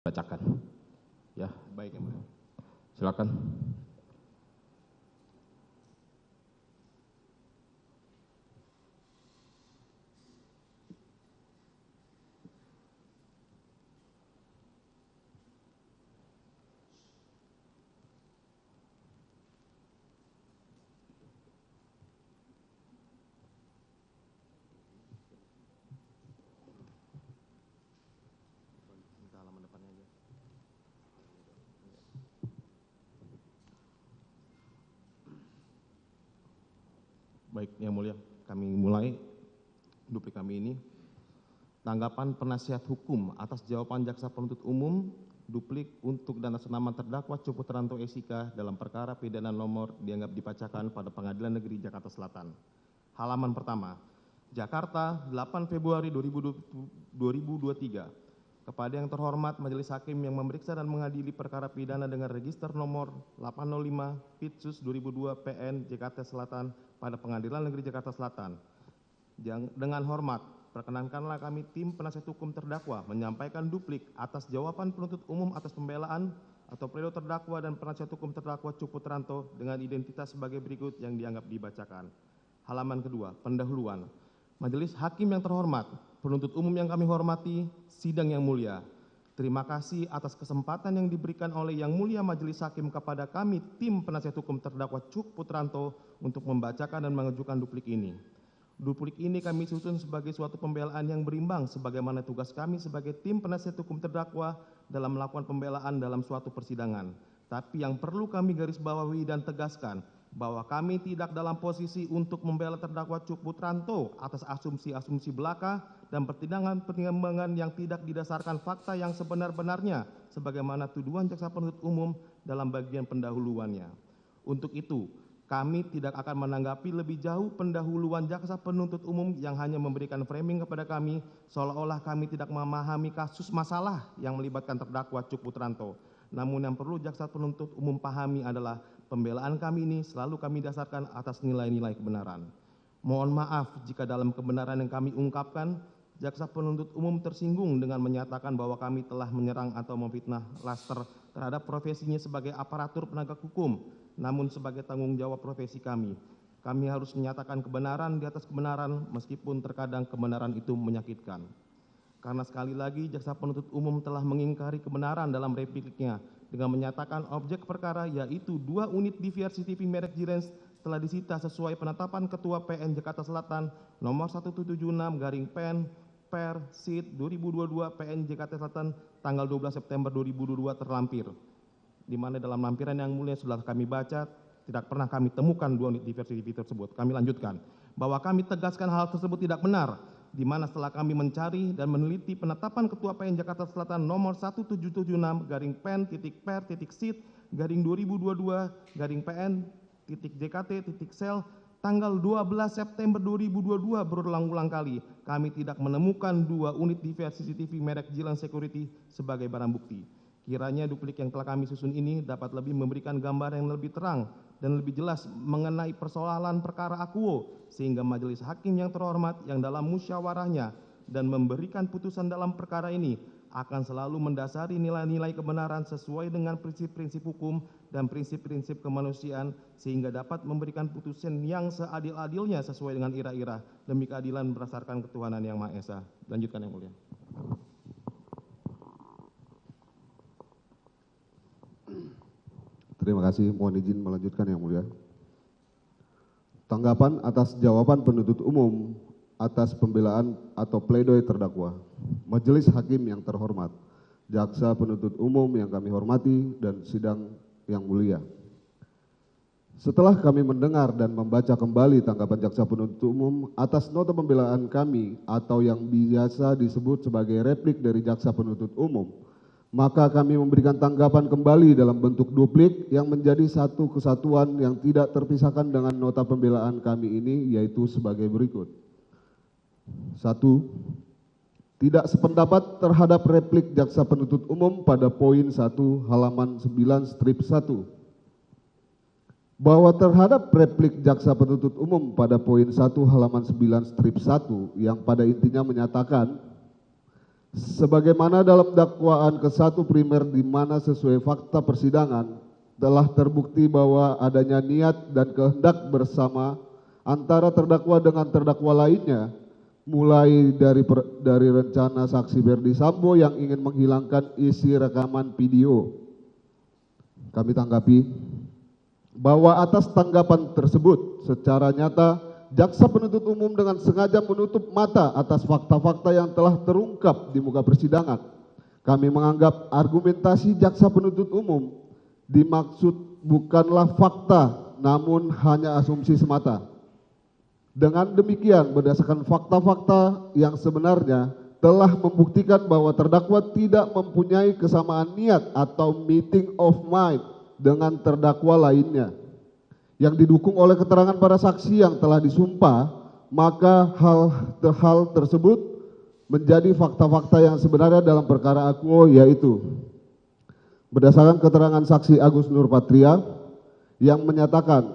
Bacakan. Ya, baik yang mulia. Silakan. Baik, yang mulia, kami mulai duplik kami ini. Tanggapan penasihat hukum atas jawaban jaksa penuntut umum duplik untuk dan atas nama terdakwa Cu Putranto SIK dalam perkara pidana nomor dianggap dibacakan pada Pengadilan Negeri Jakarta Selatan. Halaman pertama, Jakarta, 8 Februari 2023. Kepada yang terhormat Majelis Hakim yang memeriksa dan mengadili perkara pidana dengan register nomor 805 Pitsus 2002 PN Jakarta Selatan pada Pengadilan Negeri Jakarta Selatan. Dengan hormat, perkenankanlah kami tim penasihat hukum terdakwa menyampaikan duplik atas jawaban penuntut umum atas pembelaan atau pledoi terdakwa dan penasihat hukum terdakwa Cu Putranto dengan identitas sebagai berikut yang dianggap dibacakan. Halaman kedua, pendahuluan. Majelis Hakim yang terhormat, penuntut umum yang kami hormati, sidang yang mulia. Terima kasih atas kesempatan yang diberikan oleh Yang Mulia Majelis Hakim kepada kami tim penasihat hukum terdakwa Cu Putranto untuk membacakan dan mengajukan duplik ini. Duplik ini kami susun sebagai suatu pembelaan yang berimbang sebagaimana tugas kami sebagai tim penasihat hukum terdakwa dalam melakukan pembelaan dalam suatu persidangan. Tapi yang perlu kami garis bawahi dan tegaskan bahwa kami tidak dalam posisi untuk membela terdakwa Cu Putranto atas asumsi-asumsi belaka dan pertimbangan-pertimbangan yang tidak didasarkan fakta yang sebenar-benarnya sebagaimana tuduhan jaksa penuntut umum dalam bagian pendahuluannya. Untuk itu, kami tidak akan menanggapi lebih jauh pendahuluan jaksa penuntut umum yang hanya memberikan framing kepada kami seolah-olah kami tidak memahami kasus masalah yang melibatkan terdakwa Cu Putranto. Namun yang perlu jaksa penuntut umum pahami adalah pembelaan kami ini selalu kami dasarkan atas nilai-nilai kebenaran. Mohon maaf jika dalam kebenaran yang kami ungkapkan, jaksa penuntut umum tersinggung dengan menyatakan bahwa kami telah menyerang atau memfitnah Laster terhadap profesinya sebagai aparatur penegak hukum, namun sebagai tanggung jawab profesi kami. Kami harus menyatakan kebenaran di atas kebenaran meskipun terkadang kebenaran itu menyakitkan. Karena sekali lagi jaksa penuntut umum telah mengingkari kebenaran dalam repliknya dengan menyatakan objek perkara yaitu 2 unit DVR CCTV merek Jirens telah disita sesuai penetapan Ketua PN Jakarta Selatan nomor 1776/PN per SID 2022 PN Jakarta Selatan tanggal 12 September 2022 terlampir. Di mana dalam lampiran yang mulia sudah kami baca, tidak pernah kami temukan 2 unit DVR CCTV tersebut. Kami lanjutkan bahwa kami tegaskan hal tersebut tidak benar, di mana setelah kami mencari dan meneliti penetapan Ketua PN Jakarta Selatan nomor 1776/PN.per.SID/2022/PN.JKT.sel tanggal 12 September 2022 berulang-ulang kali kami tidak menemukan 2 unit DVR CCTV merek Jilan Security sebagai barang bukti. Kiranya duplik yang telah kami susun ini dapat lebih memberikan gambar yang lebih terang dan lebih jelas mengenai persoalan perkara akuo, sehingga majelis hakim yang terhormat yang dalam musyawarahnya dan memberikan putusan dalam perkara ini akan selalu mendasari nilai-nilai kebenaran sesuai dengan prinsip-prinsip hukum dan prinsip-prinsip kemanusiaan, sehingga dapat memberikan putusan yang seadil-adilnya sesuai dengan ira-ira demi keadilan berdasarkan ketuhanan yang Maha Esa. Lanjutkan yang mulia. Terima kasih. Mohon izin melanjutkan yang mulia. Tanggapan atas jawaban penuntut umum atas pembelaan atau pledoi terdakwa. Majelis Hakim yang terhormat, jaksa penuntut umum yang kami hormati dan sidang yang mulia. Setelah kami mendengar dan membaca kembali tanggapan jaksa penuntut umum atas nota pembelaan kami atau yang biasa disebut sebagai replik dari jaksa penuntut umum, maka kami memberikan tanggapan kembali dalam bentuk duplik yang menjadi satu kesatuan yang tidak terpisahkan dengan nota pembelaan kami ini, yaitu sebagai berikut. 1. Tidak sependapat terhadap replik jaksa penuntut umum pada poin 1 halaman 9 strip 1. Bahwa terhadap replik jaksa penuntut umum pada poin 1 halaman 9 strip 1 yang pada intinya menyatakan Sebagaimana dalam dakwaan ke-1 primer di mana sesuai fakta persidangan telah terbukti bahwa adanya niat dan kehendak bersama antara terdakwa dengan terdakwa lainnya, mulai dari rencana saksi Ferdi Sambo yang ingin menghilangkan isi rekaman video. Kami tanggapi bahwa atas tanggapan tersebut secara nyata jaksa penuntut umum dengan sengaja menutup mata atas fakta-fakta yang telah terungkap di muka persidangan. Kami menganggap argumentasi jaksa penuntut umum dimaksud bukanlah fakta, namun hanya asumsi semata. Dengan demikian, berdasarkan fakta-fakta yang sebenarnya telah membuktikan bahwa terdakwa tidak mempunyai kesamaan niat atau meeting of mind dengan terdakwa lainnya yang didukung oleh keterangan para saksi yang telah disumpah, maka hal tersebut menjadi fakta-fakta yang sebenarnya dalam perkara akuo, yaitu berdasarkan keterangan saksi Agus Nurpatria yang menyatakan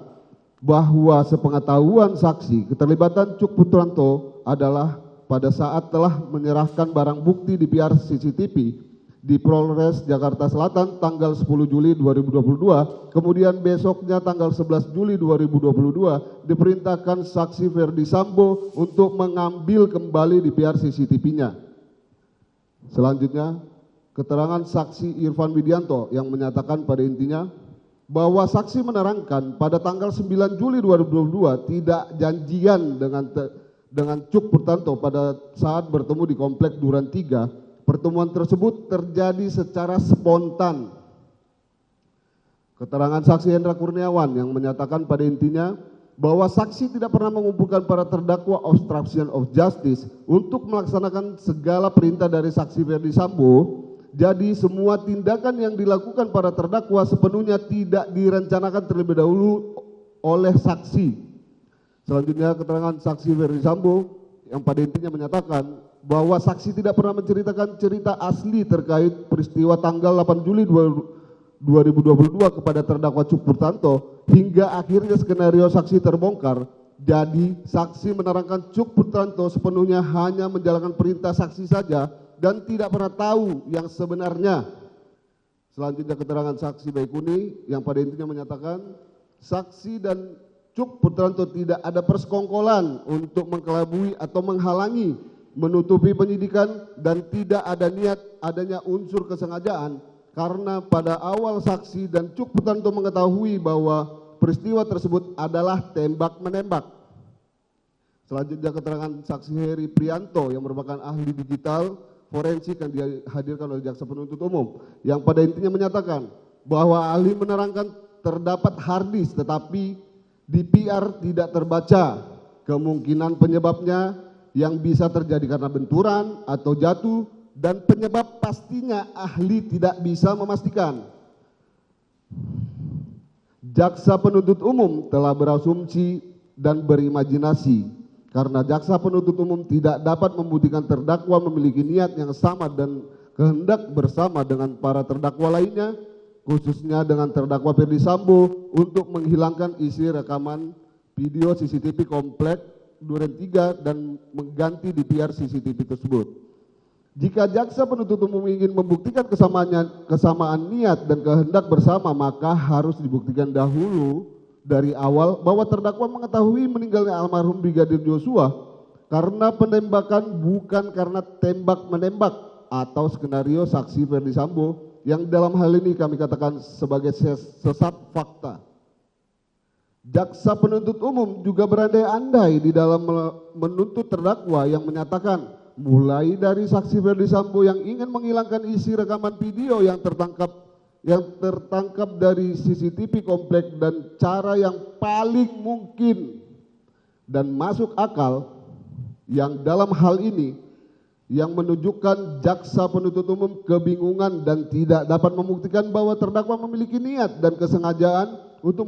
bahwa sepengetahuan saksi keterlibatan Cuk Putranto adalah pada saat telah menyerahkan barang bukti di PR CCTV di Polres Jakarta Selatan tanggal 10 Juli 2022, kemudian besoknya tanggal 11 Juli 2022 diperintahkan saksi Ferdi Sambo untuk mengambil kembali di PR CCTV-nya. Selanjutnya, keterangan saksi Irfan Widianto yang menyatakan pada intinya bahwa saksi menerangkan pada tanggal 9 Juli 2022 tidak janjian dengan Cuk Putranto pada saat bertemu di Komplek Duren 3. Pertemuan tersebut terjadi secara spontan. Keterangan saksi Hendra Kurniawan yang menyatakan pada intinya bahwa saksi tidak pernah mengumpulkan para terdakwa obstruction of justice untuk melaksanakan segala perintah dari saksi Ferdi Sambo. Jadi semua tindakan yang dilakukan para terdakwa sepenuhnya tidak direncanakan terlebih dahulu oleh saksi. Selanjutnya keterangan saksi Ferdi Sambo yang pada intinya menyatakan bahwa saksi tidak pernah menceritakan cerita asli terkait peristiwa tanggal 8 Juli 2022 kepada terdakwa Cuk Putranto hingga akhirnya skenario saksi terbongkar. Jadi saksi menerangkan Cuk Putranto sepenuhnya hanya menjalankan perintah saksi saja dan tidak pernah tahu yang sebenarnya. Selanjutnya keterangan saksi Baikuni yang pada intinya menyatakan saksi dan Cuk Putranto tidak ada persekongkolan untuk mengkelabui atau menghalangi, menutupi penyidikan, dan tidak ada niat adanya unsur kesengajaan karena pada awal saksi dan Cuk Putranto mengetahui bahwa peristiwa tersebut adalah tembak-menembak. Selanjutnya keterangan saksi Heri Prianto yang merupakan ahli digital forensik yang dihadirkan oleh jaksa penuntut umum yang pada intinya menyatakan bahwa ahli menerangkan terdapat hard disk tetapi di PR tidak terbaca. Kemungkinan penyebabnya yang bisa terjadi karena benturan atau jatuh, dan penyebab pastinya ahli tidak bisa memastikan. Jaksa penuntut umum telah berasumsi dan berimajinasi karena jaksa penuntut umum tidak dapat membuktikan terdakwa memiliki niat yang sama dan kehendak bersama dengan para terdakwa lainnya, khususnya dengan terdakwa Ferdi Sambo untuk menghilangkan isi rekaman video CCTV komplek Duren 3 dan mengganti di PR CCTV tersebut. Jika jaksa penuntut umum ingin membuktikan kesamaan niat dan kehendak bersama, maka harus dibuktikan dahulu dari awal bahwa terdakwa mengetahui meninggalnya almarhum Brigadir Joshua karena penembakan bukan karena tembak-menembak atau skenario saksi Ferdi Sambo yang dalam hal ini kami katakan sebagai sesat fakta. Jaksa penuntut umum juga berandai-andai di dalam menuntut terdakwa yang menyatakan mulai dari saksi Ferdi Sambo yang ingin menghilangkan isi rekaman video yang tertangkap dari CCTV komplek dan cara yang paling mungkin dan masuk akal yang dalam hal ini yang menunjukkan jaksa penuntut umum kebingungan dan tidak dapat membuktikan bahwa terdakwa memiliki niat dan kesengajaan untuk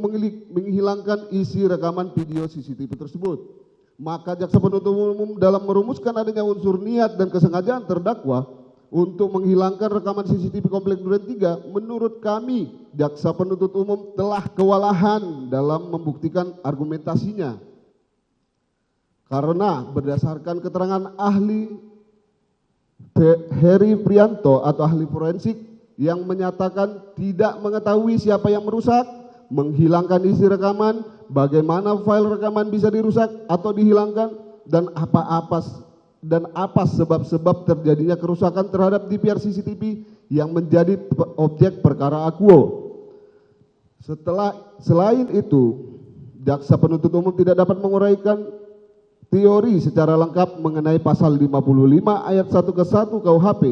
menghilangkan isi rekaman video CCTV tersebut. Maka jaksa penuntut umum dalam merumuskan adanya unsur niat dan kesengajaan terdakwa untuk menghilangkan rekaman CCTV komplek Duren 3, menurut kami jaksa penuntut umum telah kewalahan dalam membuktikan argumentasinya. Karena berdasarkan keterangan ahli Heri Prianto atau ahli forensik yang menyatakan tidak mengetahui siapa yang merusak, menghilangkan isi rekaman, bagaimana file rekaman bisa dirusak atau dihilangkan, dan apa sebab-sebab terjadinya kerusakan terhadap DVR CCTV yang menjadi objek perkara akuo. Selain itu, jaksa penuntut umum tidak dapat menguraikan teori secara lengkap mengenai pasal 55 ayat 1 ke 1 KUHP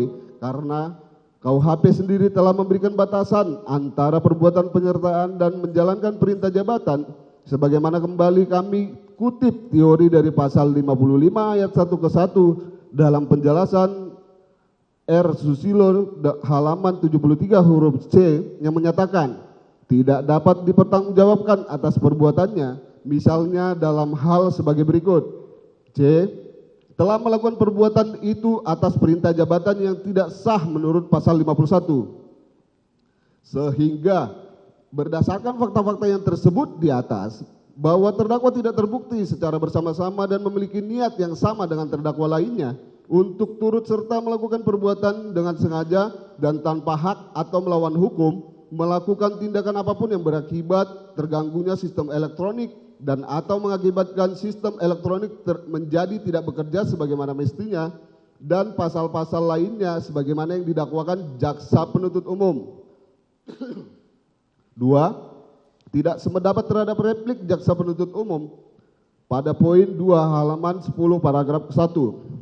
karena KUHP sendiri telah memberikan batasan antara perbuatan penyertaan dan menjalankan perintah jabatan sebagaimana kembali kami kutip teori dari pasal 55 ayat 1 ke 1 dalam penjelasan R. Susilo halaman 73 huruf C yang menyatakan tidak dapat dipertanggungjawabkan atas perbuatannya, misalnya dalam hal sebagai berikut. C. Telah melakukan perbuatan itu atas perintah jabatan yang tidak sah menurut pasal 51. Sehingga berdasarkan fakta-fakta yang tersebut di atas, bahwa terdakwa tidak terbukti secara bersama-sama dan memiliki niat yang sama dengan terdakwa lainnya untuk turut serta melakukan perbuatan dengan sengaja dan tanpa hak atau melawan hukum, melakukan tindakan apapun yang berakibat terganggunya sistem elektronik dan atau mengakibatkan sistem elektronik menjadi tidak bekerja sebagaimana mestinya dan pasal-pasal lainnya sebagaimana yang didakwakan jaksa penuntut umum. 2. Tidak sependapat terhadap replik jaksa penuntut umum pada poin 2 halaman 10 paragraf 1.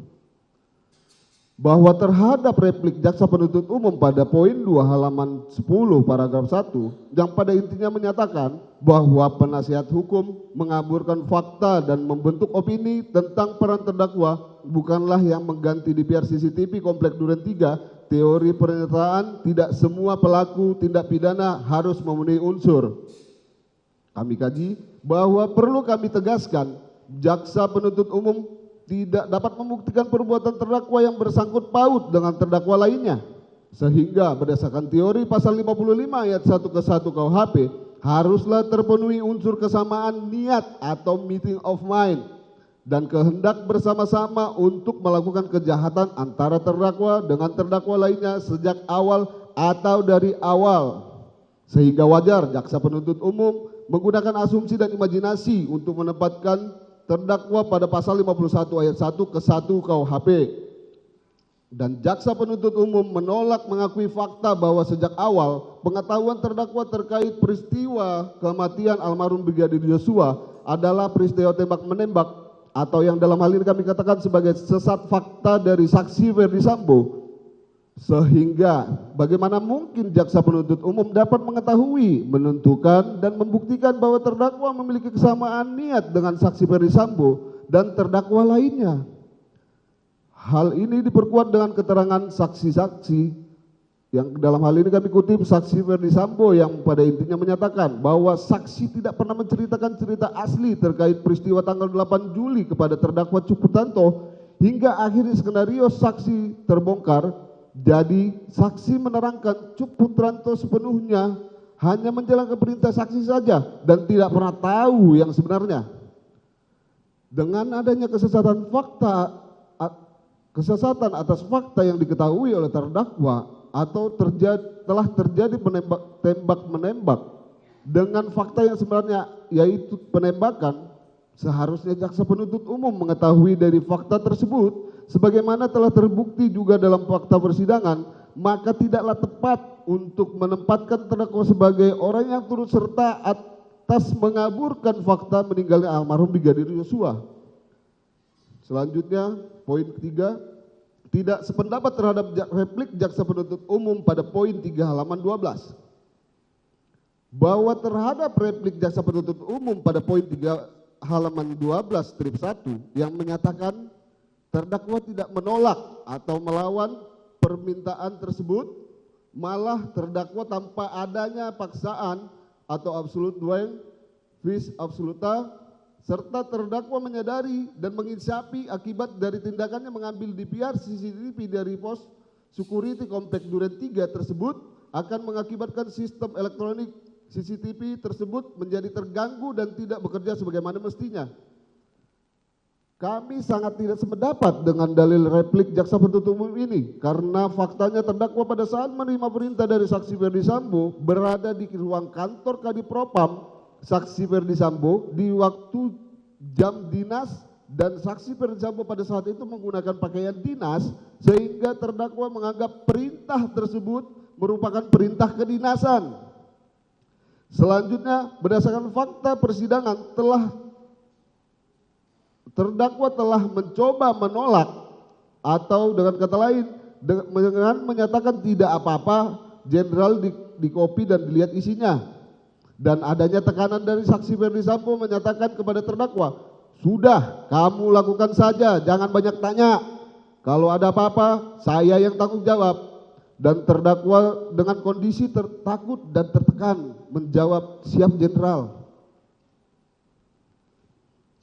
Bahwa terhadap replik jaksa penuntut umum pada poin 2 halaman 10 paragraf 1 yang pada intinya menyatakan bahwa penasihat hukum mengaburkan fakta dan membentuk opini tentang peran terdakwa bukanlah yang mengganti DVR CCTV komplek Duren 3, teori pernyataan tidak semua pelaku tindak pidana harus memenuhi unsur. Kami kaji bahwa perlu kami tegaskan jaksa penuntut umum tidak dapat membuktikan perbuatan terdakwa yang bersangkut paut dengan terdakwa lainnya. Sehingga berdasarkan teori pasal 55 ayat 1 ke 1 KUHP haruslah terpenuhi unsur kesamaan niat atau meeting of mind dan kehendak bersama-sama untuk melakukan kejahatan antara terdakwa dengan terdakwa lainnya sejak awal atau dari awal. Sehingga wajar jaksa penuntut umum menggunakan asumsi dan imajinasi untuk menempatkan terdakwa pada pasal 51 ayat 1 ke 1 KUHP. Dan jaksa penuntut umum menolak mengakui fakta bahwa sejak awal pengetahuan terdakwa terkait peristiwa kematian almarhum Brigadir Yosua adalah peristiwa tembak-menembak atau yang dalam hal ini kami katakan sebagai sesat fakta dari saksi Ferdi Sambo. Sehingga bagaimana mungkin jaksa penuntut umum dapat mengetahui, menentukan dan membuktikan bahwa terdakwa memiliki kesamaan niat dengan saksi Ferdi Sambo dan terdakwa lainnya. Hal ini diperkuat dengan keterangan saksi-saksi yang dalam hal ini kami kutip saksi Ferdi Sambo yang pada intinya menyatakan bahwa saksi tidak pernah menceritakan cerita asli terkait peristiwa tanggal 8 Juli kepada terdakwa Cuputanto hingga akhirnya skenario saksi terbongkar. Jadi saksi menerangkan Cuputranto sepenuhnya hanya menjalankan perintah saksi saja dan tidak pernah tahu yang sebenarnya. Dengan adanya kesesatan atas fakta yang diketahui oleh terdakwa atau telah terjadi tembak-menembak dengan fakta yang sebenarnya yaitu penembakan, seharusnya jaksa penuntut umum mengetahui dari fakta tersebut sebagaimana telah terbukti juga dalam fakta persidangan, maka tidaklah tepat untuk menempatkan terdakwa sebagai orang yang turut serta atas mengaburkan fakta meninggalnya almarhum Brigadir Yosua. Selanjutnya, poin ketiga, tidak sependapat terhadap replik jaksa penuntut umum pada poin 3 halaman 12. Bahwa terhadap replik jaksa penuntut umum pada poin 3 halaman 12 strip 1 yang menyatakan terdakwa tidak menolak atau melawan permintaan tersebut, malah terdakwa tanpa adanya paksaan atau absolute dueng vis absoluta, serta terdakwa menyadari dan menginsapi akibat dari tindakannya mengambil DVR CCTV dari pos security komplek Duren 3 tersebut akan mengakibatkan sistem elektronik CCTV tersebut menjadi terganggu dan tidak bekerja sebagaimana mestinya. kami sangat tidak sependapat dengan dalil replik jaksa penuntut umum ini karena faktanya terdakwa pada saat menerima perintah dari saksi Ferdi Sambo berada di ruang kantor Kadipropam saksi Ferdi Sambo di waktu jam dinas dan saksi Ferdi Sambo pada saat itu menggunakan pakaian dinas sehingga terdakwa menganggap perintah tersebut merupakan perintah kedinasan. Selanjutnya berdasarkan fakta persidangan terdakwa telah mencoba menolak atau dengan kata lain dengan menyatakan tidak apa-apa jenderal di kopi dan dilihat isinya, dan adanya tekanan dari saksi Ferdi Sambo menyatakan kepada terdakwa, sudah kamu lakukan saja, jangan banyak tanya, kalau ada apa-apa saya yang tanggung jawab. Dan terdakwa dengan kondisi takut dan tertekan menjawab siap jenderal.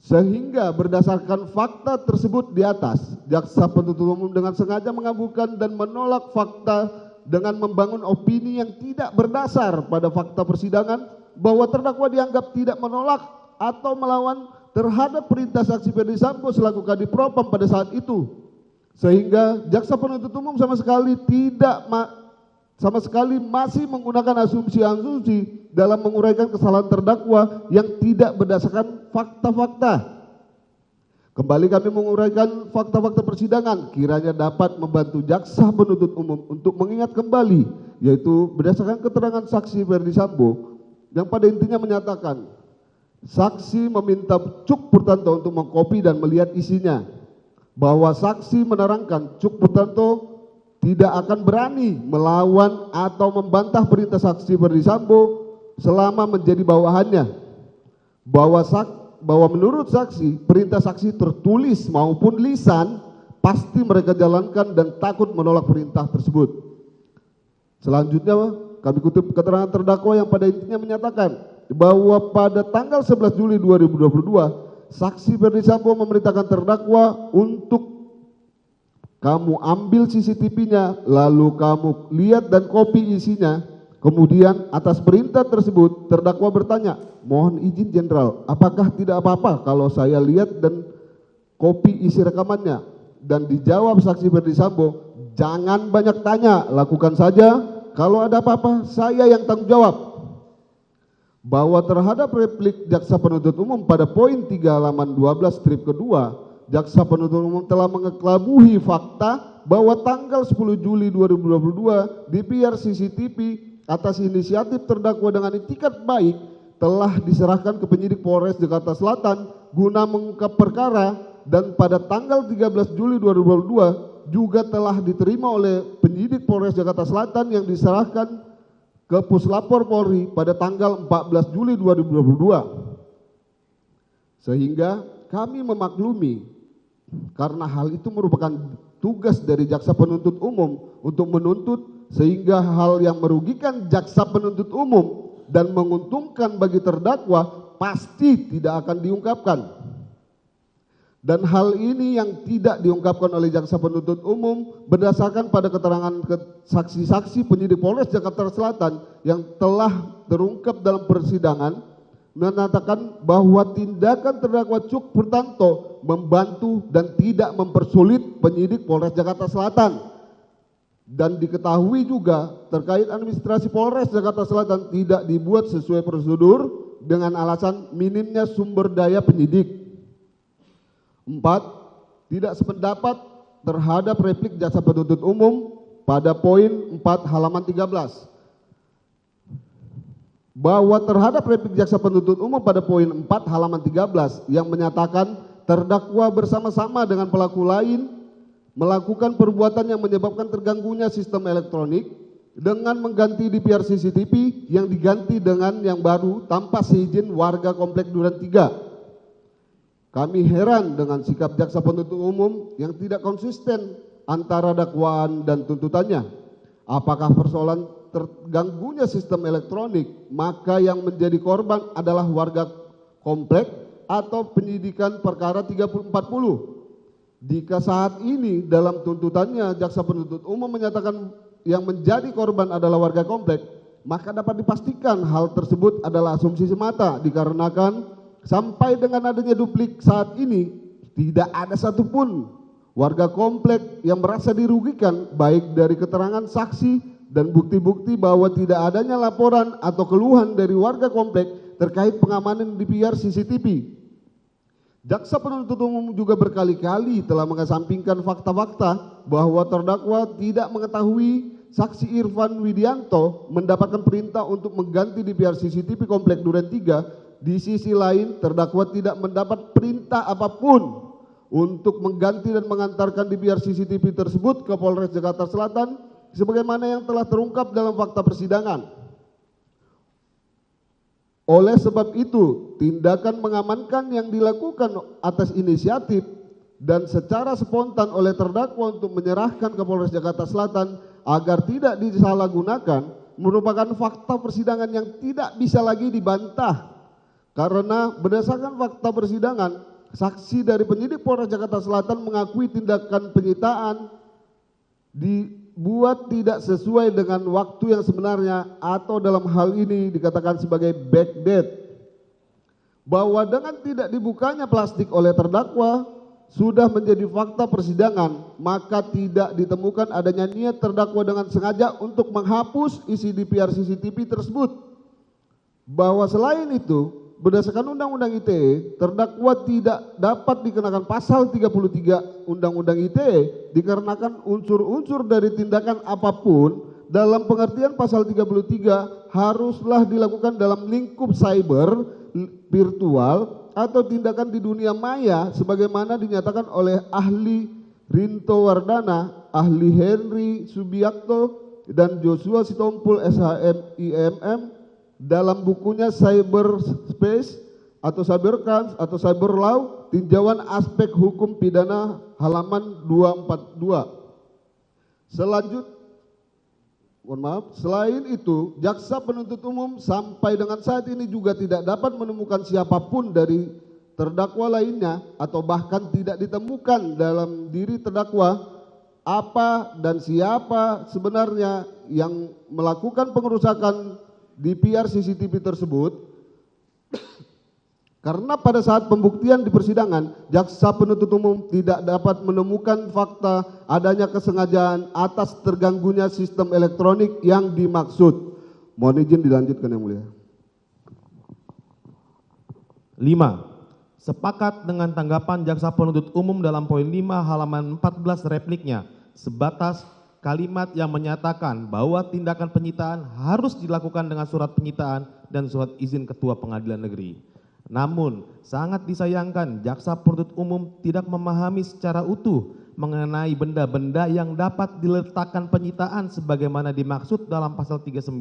Sehingga berdasarkan fakta tersebut di atas, jaksa penuntut umum dengan sengaja mengabulkan dan menolak fakta dengan membangun opini yang tidak berdasar pada fakta persidangan bahwa terdakwa dianggap tidak menolak atau melawan terhadap perintah saksi Ferdi Sambo selaku Kadipropam pada saat itu. Sehingga jaksa penuntut umum sama sekali masih menggunakan asumsi-asumsi dalam menguraikan kesalahan terdakwa yang tidak berdasarkan fakta-fakta. Kembali kami menguraikan fakta-fakta persidangan kiranya dapat membantu jaksa penuntut umum untuk mengingat kembali, yaitu berdasarkan keterangan saksi Ferdi Sambo yang pada intinya menyatakan saksi meminta Cuk Purtanto untuk mengkopi dan melihat isinya, bahwa saksi menerangkan Cuk Purtanto tidak akan berani melawan atau membantah perintah saksi Ferdi Sambo selama menjadi bawahannya, bahwa menurut saksi perintah saksi tertulis maupun lisan pasti mereka jalankan dan takut menolak perintah tersebut. Selanjutnya kami kutip keterangan terdakwa yang pada intinya menyatakan bahwa pada tanggal 11 Juli 2022 saksi Ferdi Sambo memerintahkan terdakwa untuk kamu ambil CCTV-nya, lalu kamu lihat dan copy isinya. Kemudian atas perintah tersebut terdakwa bertanya, mohon izin jenderal, apakah tidak apa-apa kalau saya lihat dan copy isi rekamannya? Dan dijawab saksi Ferdi Sambo, jangan banyak tanya, lakukan saja, kalau ada apa-apa saya yang tanggung jawab. Bahwa terhadap replik jaksa penuntut umum pada poin 3 halaman 12 strip kedua, jaksa penuntut umum telah mengekelabuhi fakta bahwa tanggal 10 Juli 2022 DVR CCTV atas inisiatif terdakwa dengan itikat baik telah diserahkan ke penyidik Polres Jakarta Selatan guna mengungkap perkara, dan pada tanggal 13 Juli 2022 juga telah diterima oleh penyidik Polres Jakarta Selatan yang diserahkan ke Puslapor Polri pada tanggal 14 Juli 2022. Sehingga kami memaklumi karena hal itu merupakan tugas dari jaksa penuntut umum untuk menuntut, sehingga hal yang merugikan jaksa penuntut umum dan menguntungkan bagi terdakwa pasti tidak akan diungkapkan. Dan hal ini yang tidak diungkapkan oleh jaksa penuntut umum berdasarkan pada keterangan saksi-saksi penyidik Polres Jakarta Selatan yang telah terungkap dalam persidangan, menyatakan bahwa tindakan terdakwa Cuk Purtanto membantu dan tidak mempersulit penyidik Polres Jakarta Selatan. Dan diketahui juga terkait administrasi Polres Jakarta Selatan tidak dibuat sesuai prosedur dengan alasan minimnya sumber daya penyidik. 4. Tidak sependapat terhadap replik jaksa penuntut umum pada poin 4 halaman 13. Bahwa terhadap replik jaksa penuntut umum pada poin 4 halaman 13 yang menyatakan terdakwa bersama-sama dengan pelaku lain melakukan perbuatan yang menyebabkan terganggunya sistem elektronik dengan mengganti DVR CCTV yang diganti dengan yang baru tanpa seizin warga komplek Duren 3. Kami heran dengan sikap jaksa penuntut umum yang tidak konsisten antara dakwaan dan tuntutannya. Apakah persoalan terganggunya sistem elektronik, maka yang menjadi korban adalah warga komplek atau penyidikan perkara 3040? Jika saat ini dalam tuntutannya jaksa penuntut umum menyatakan yang menjadi korban adalah warga komplek, maka dapat dipastikan hal tersebut adalah asumsi semata dikarenakan sampai dengan adanya duplik saat ini tidak ada satupun warga komplek yang merasa dirugikan baik dari keterangan saksi dan bukti-bukti bahwa tidak adanya laporan atau keluhan dari warga komplek terkait pengamanan DVR CCTV. Jaksa penuntut umum juga berkali-kali telah mengesampingkan fakta-fakta bahwa terdakwa tidak mengetahui saksi Irfan Widianto mendapatkan perintah untuk mengganti DVR CCTV komplek Duren 3. Di sisi lain, terdakwa tidak mendapat perintah apapun untuk mengganti dan mengantarkan DVR CCTV tersebut ke Polres Jakarta Selatan sebagaimana yang telah terungkap dalam fakta persidangan. Oleh sebab itu, tindakan mengamankan yang dilakukan atas inisiatif dan secara spontan oleh terdakwa untuk menyerahkan ke Polres Jakarta Selatan agar tidak disalahgunakan merupakan fakta persidangan yang tidak bisa lagi dibantah. Karena berdasarkan fakta persidangan, saksi dari penyidik Polres Jakarta Selatan mengakui tindakan penyitaan dibuat tidak sesuai dengan waktu yang sebenarnya atau dalam hal ini dikatakan sebagai backdate. Bahwa dengan tidak dibukanya plastik oleh terdakwa sudah menjadi fakta persidangan, maka tidak ditemukan adanya niat terdakwa dengan sengaja untuk menghapus isi DVR CCTV tersebut. Bahwa selain itu, berdasarkan Undang-Undang ITE, terdakwa tidak dapat dikenakan pasal 33 Undang-Undang ITE dikarenakan unsur-unsur dari tindakan apapun dalam pengertian pasal 33 haruslah dilakukan dalam lingkup cyber, virtual, atau tindakan di dunia maya sebagaimana dinyatakan oleh ahli Rinto Wardana, ahli Henry Subiakto, dan Joshua Sitompul SHM IMM dalam bukunya Cyberspace atau Cybercrimes atau Cyber Law, tinjauan aspek hukum pidana halaman 242. Selain itu, jaksa penuntut umum sampai dengan saat ini juga tidak dapat menemukan siapapun dari terdakwa lainnya atau bahkan tidak ditemukan dalam diri terdakwa apa dan siapa sebenarnya yang melakukan pengerusakan DVR CCTV tersebut. Karena pada saat pembuktian di persidangan, jaksa penuntut umum tidak dapat menemukan fakta adanya kesengajaan atas terganggunya sistem elektronik yang dimaksud. Mohon izin dilanjutkan yang mulia. 5. Sepakat dengan tanggapan jaksa penuntut umum dalam poin 5 halaman 14 repliknya sebatas kalimat yang menyatakan bahwa tindakan penyitaan harus dilakukan dengan surat penyitaan dan surat izin Ketua Pengadilan Negeri. Namun, sangat disayangkan jaksa penuntut umum tidak memahami secara utuh mengenai benda-benda yang dapat diletakkan penyitaan sebagaimana dimaksud dalam pasal 39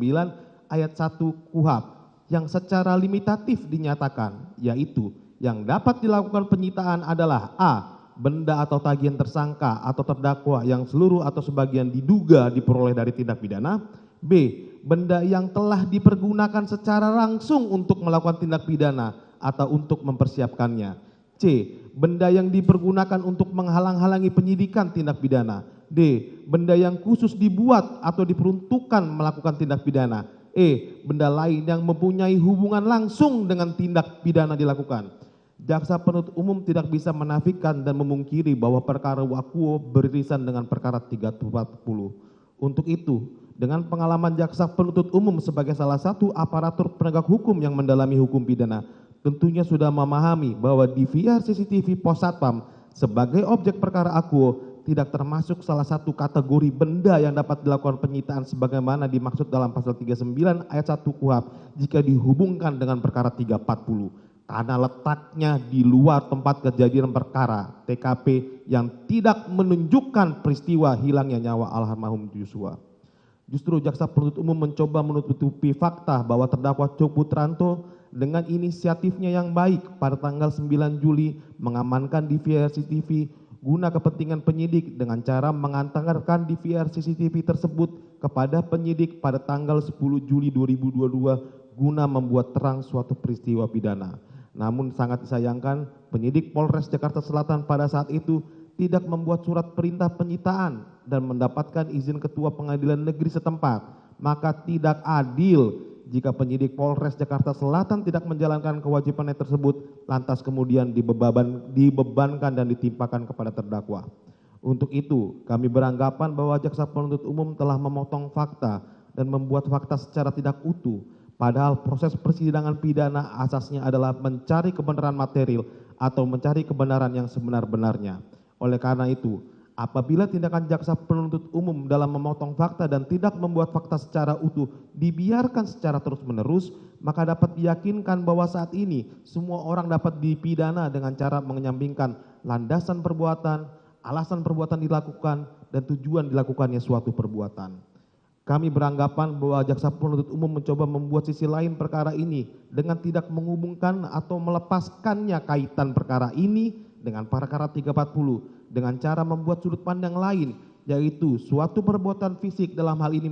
ayat 1 KUHP yang secara limitatif dinyatakan, yaitu yang dapat dilakukan penyitaan adalah a. Benda atau tagihan tersangka atau terdakwa yang seluruh atau sebagian diduga diperoleh dari tindak pidana. B. Benda yang telah dipergunakan secara langsung untuk melakukan tindak pidana atau untuk mempersiapkannya. C. Benda yang dipergunakan untuk menghalang-halangi penyidikan tindak pidana. D. Benda yang khusus dibuat atau diperuntukkan melakukan tindak pidana. E. Benda lain yang mempunyai hubungan langsung dengan tindak pidana dilakukan. Jaksa penuntut umum tidak bisa menafikan dan memungkiri bahwa perkara Wakuo beririsan dengan perkara 340. Untuk itu, dengan pengalaman jaksa penuntut umum sebagai salah satu aparatur penegak hukum yang mendalami hukum pidana, tentunya sudah memahami bahwa DVR CCTV Pos Satpam sebagai objek perkara Akuo tidak termasuk salah satu kategori benda yang dapat dilakukan penyitaan sebagaimana dimaksud dalam pasal 39 ayat 1 KUHP jika dihubungkan dengan perkara 340 karena letaknya di luar tempat kejadian perkara TKP yang tidak menunjukkan peristiwa hilangnya nyawa almarhum Joshua. Justru jaksa penuntut umum mencoba menutupi fakta bahwa terdakwa Cuk Putranto dengan inisiatifnya yang baik pada tanggal 9 Juli mengamankan DVR CCTV guna kepentingan penyidik dengan cara mengantarkan DVR CCTV tersebut kepada penyidik pada tanggal 10 Juli 2022 guna membuat terang suatu peristiwa pidana. Namun sangat disayangkan penyidik Polres Jakarta Selatan pada saat itu tidak membuat surat perintah penyitaan dan mendapatkan izin Ketua Pengadilan Negeri setempat. Maka tidak adil jika penyidik Polres Jakarta Selatan tidak menjalankan kewajibannya tersebut, lantas kemudian dibebankan dan ditimpakan kepada terdakwa. Untuk itu, kami beranggapan bahwa jaksa penuntut umum telah memotong fakta dan membuat fakta secara tidak utuh, padahal proses persidangan pidana asasnya adalah mencari kebenaran material atau mencari kebenaran yang sebenar-benarnya. Oleh karena itu, apabila tindakan jaksa penuntut umum dalam memotong fakta dan tidak membuat fakta secara utuh dibiarkan secara terus-menerus, maka dapat diyakinkan bahwa saat ini semua orang dapat dipidana dengan cara menyampingkan landasan perbuatan, alasan perbuatan dilakukan, dan tujuan dilakukannya suatu perbuatan. Kami beranggapan bahwa jaksa penuntut umum mencoba membuat sisi lain perkara ini dengan tidak menghubungkan atau melepaskannya kaitan perkara ini dengan perkara 340 dengan cara membuat sudut pandang lain, yaitu suatu perbuatan fisik dalam hal ini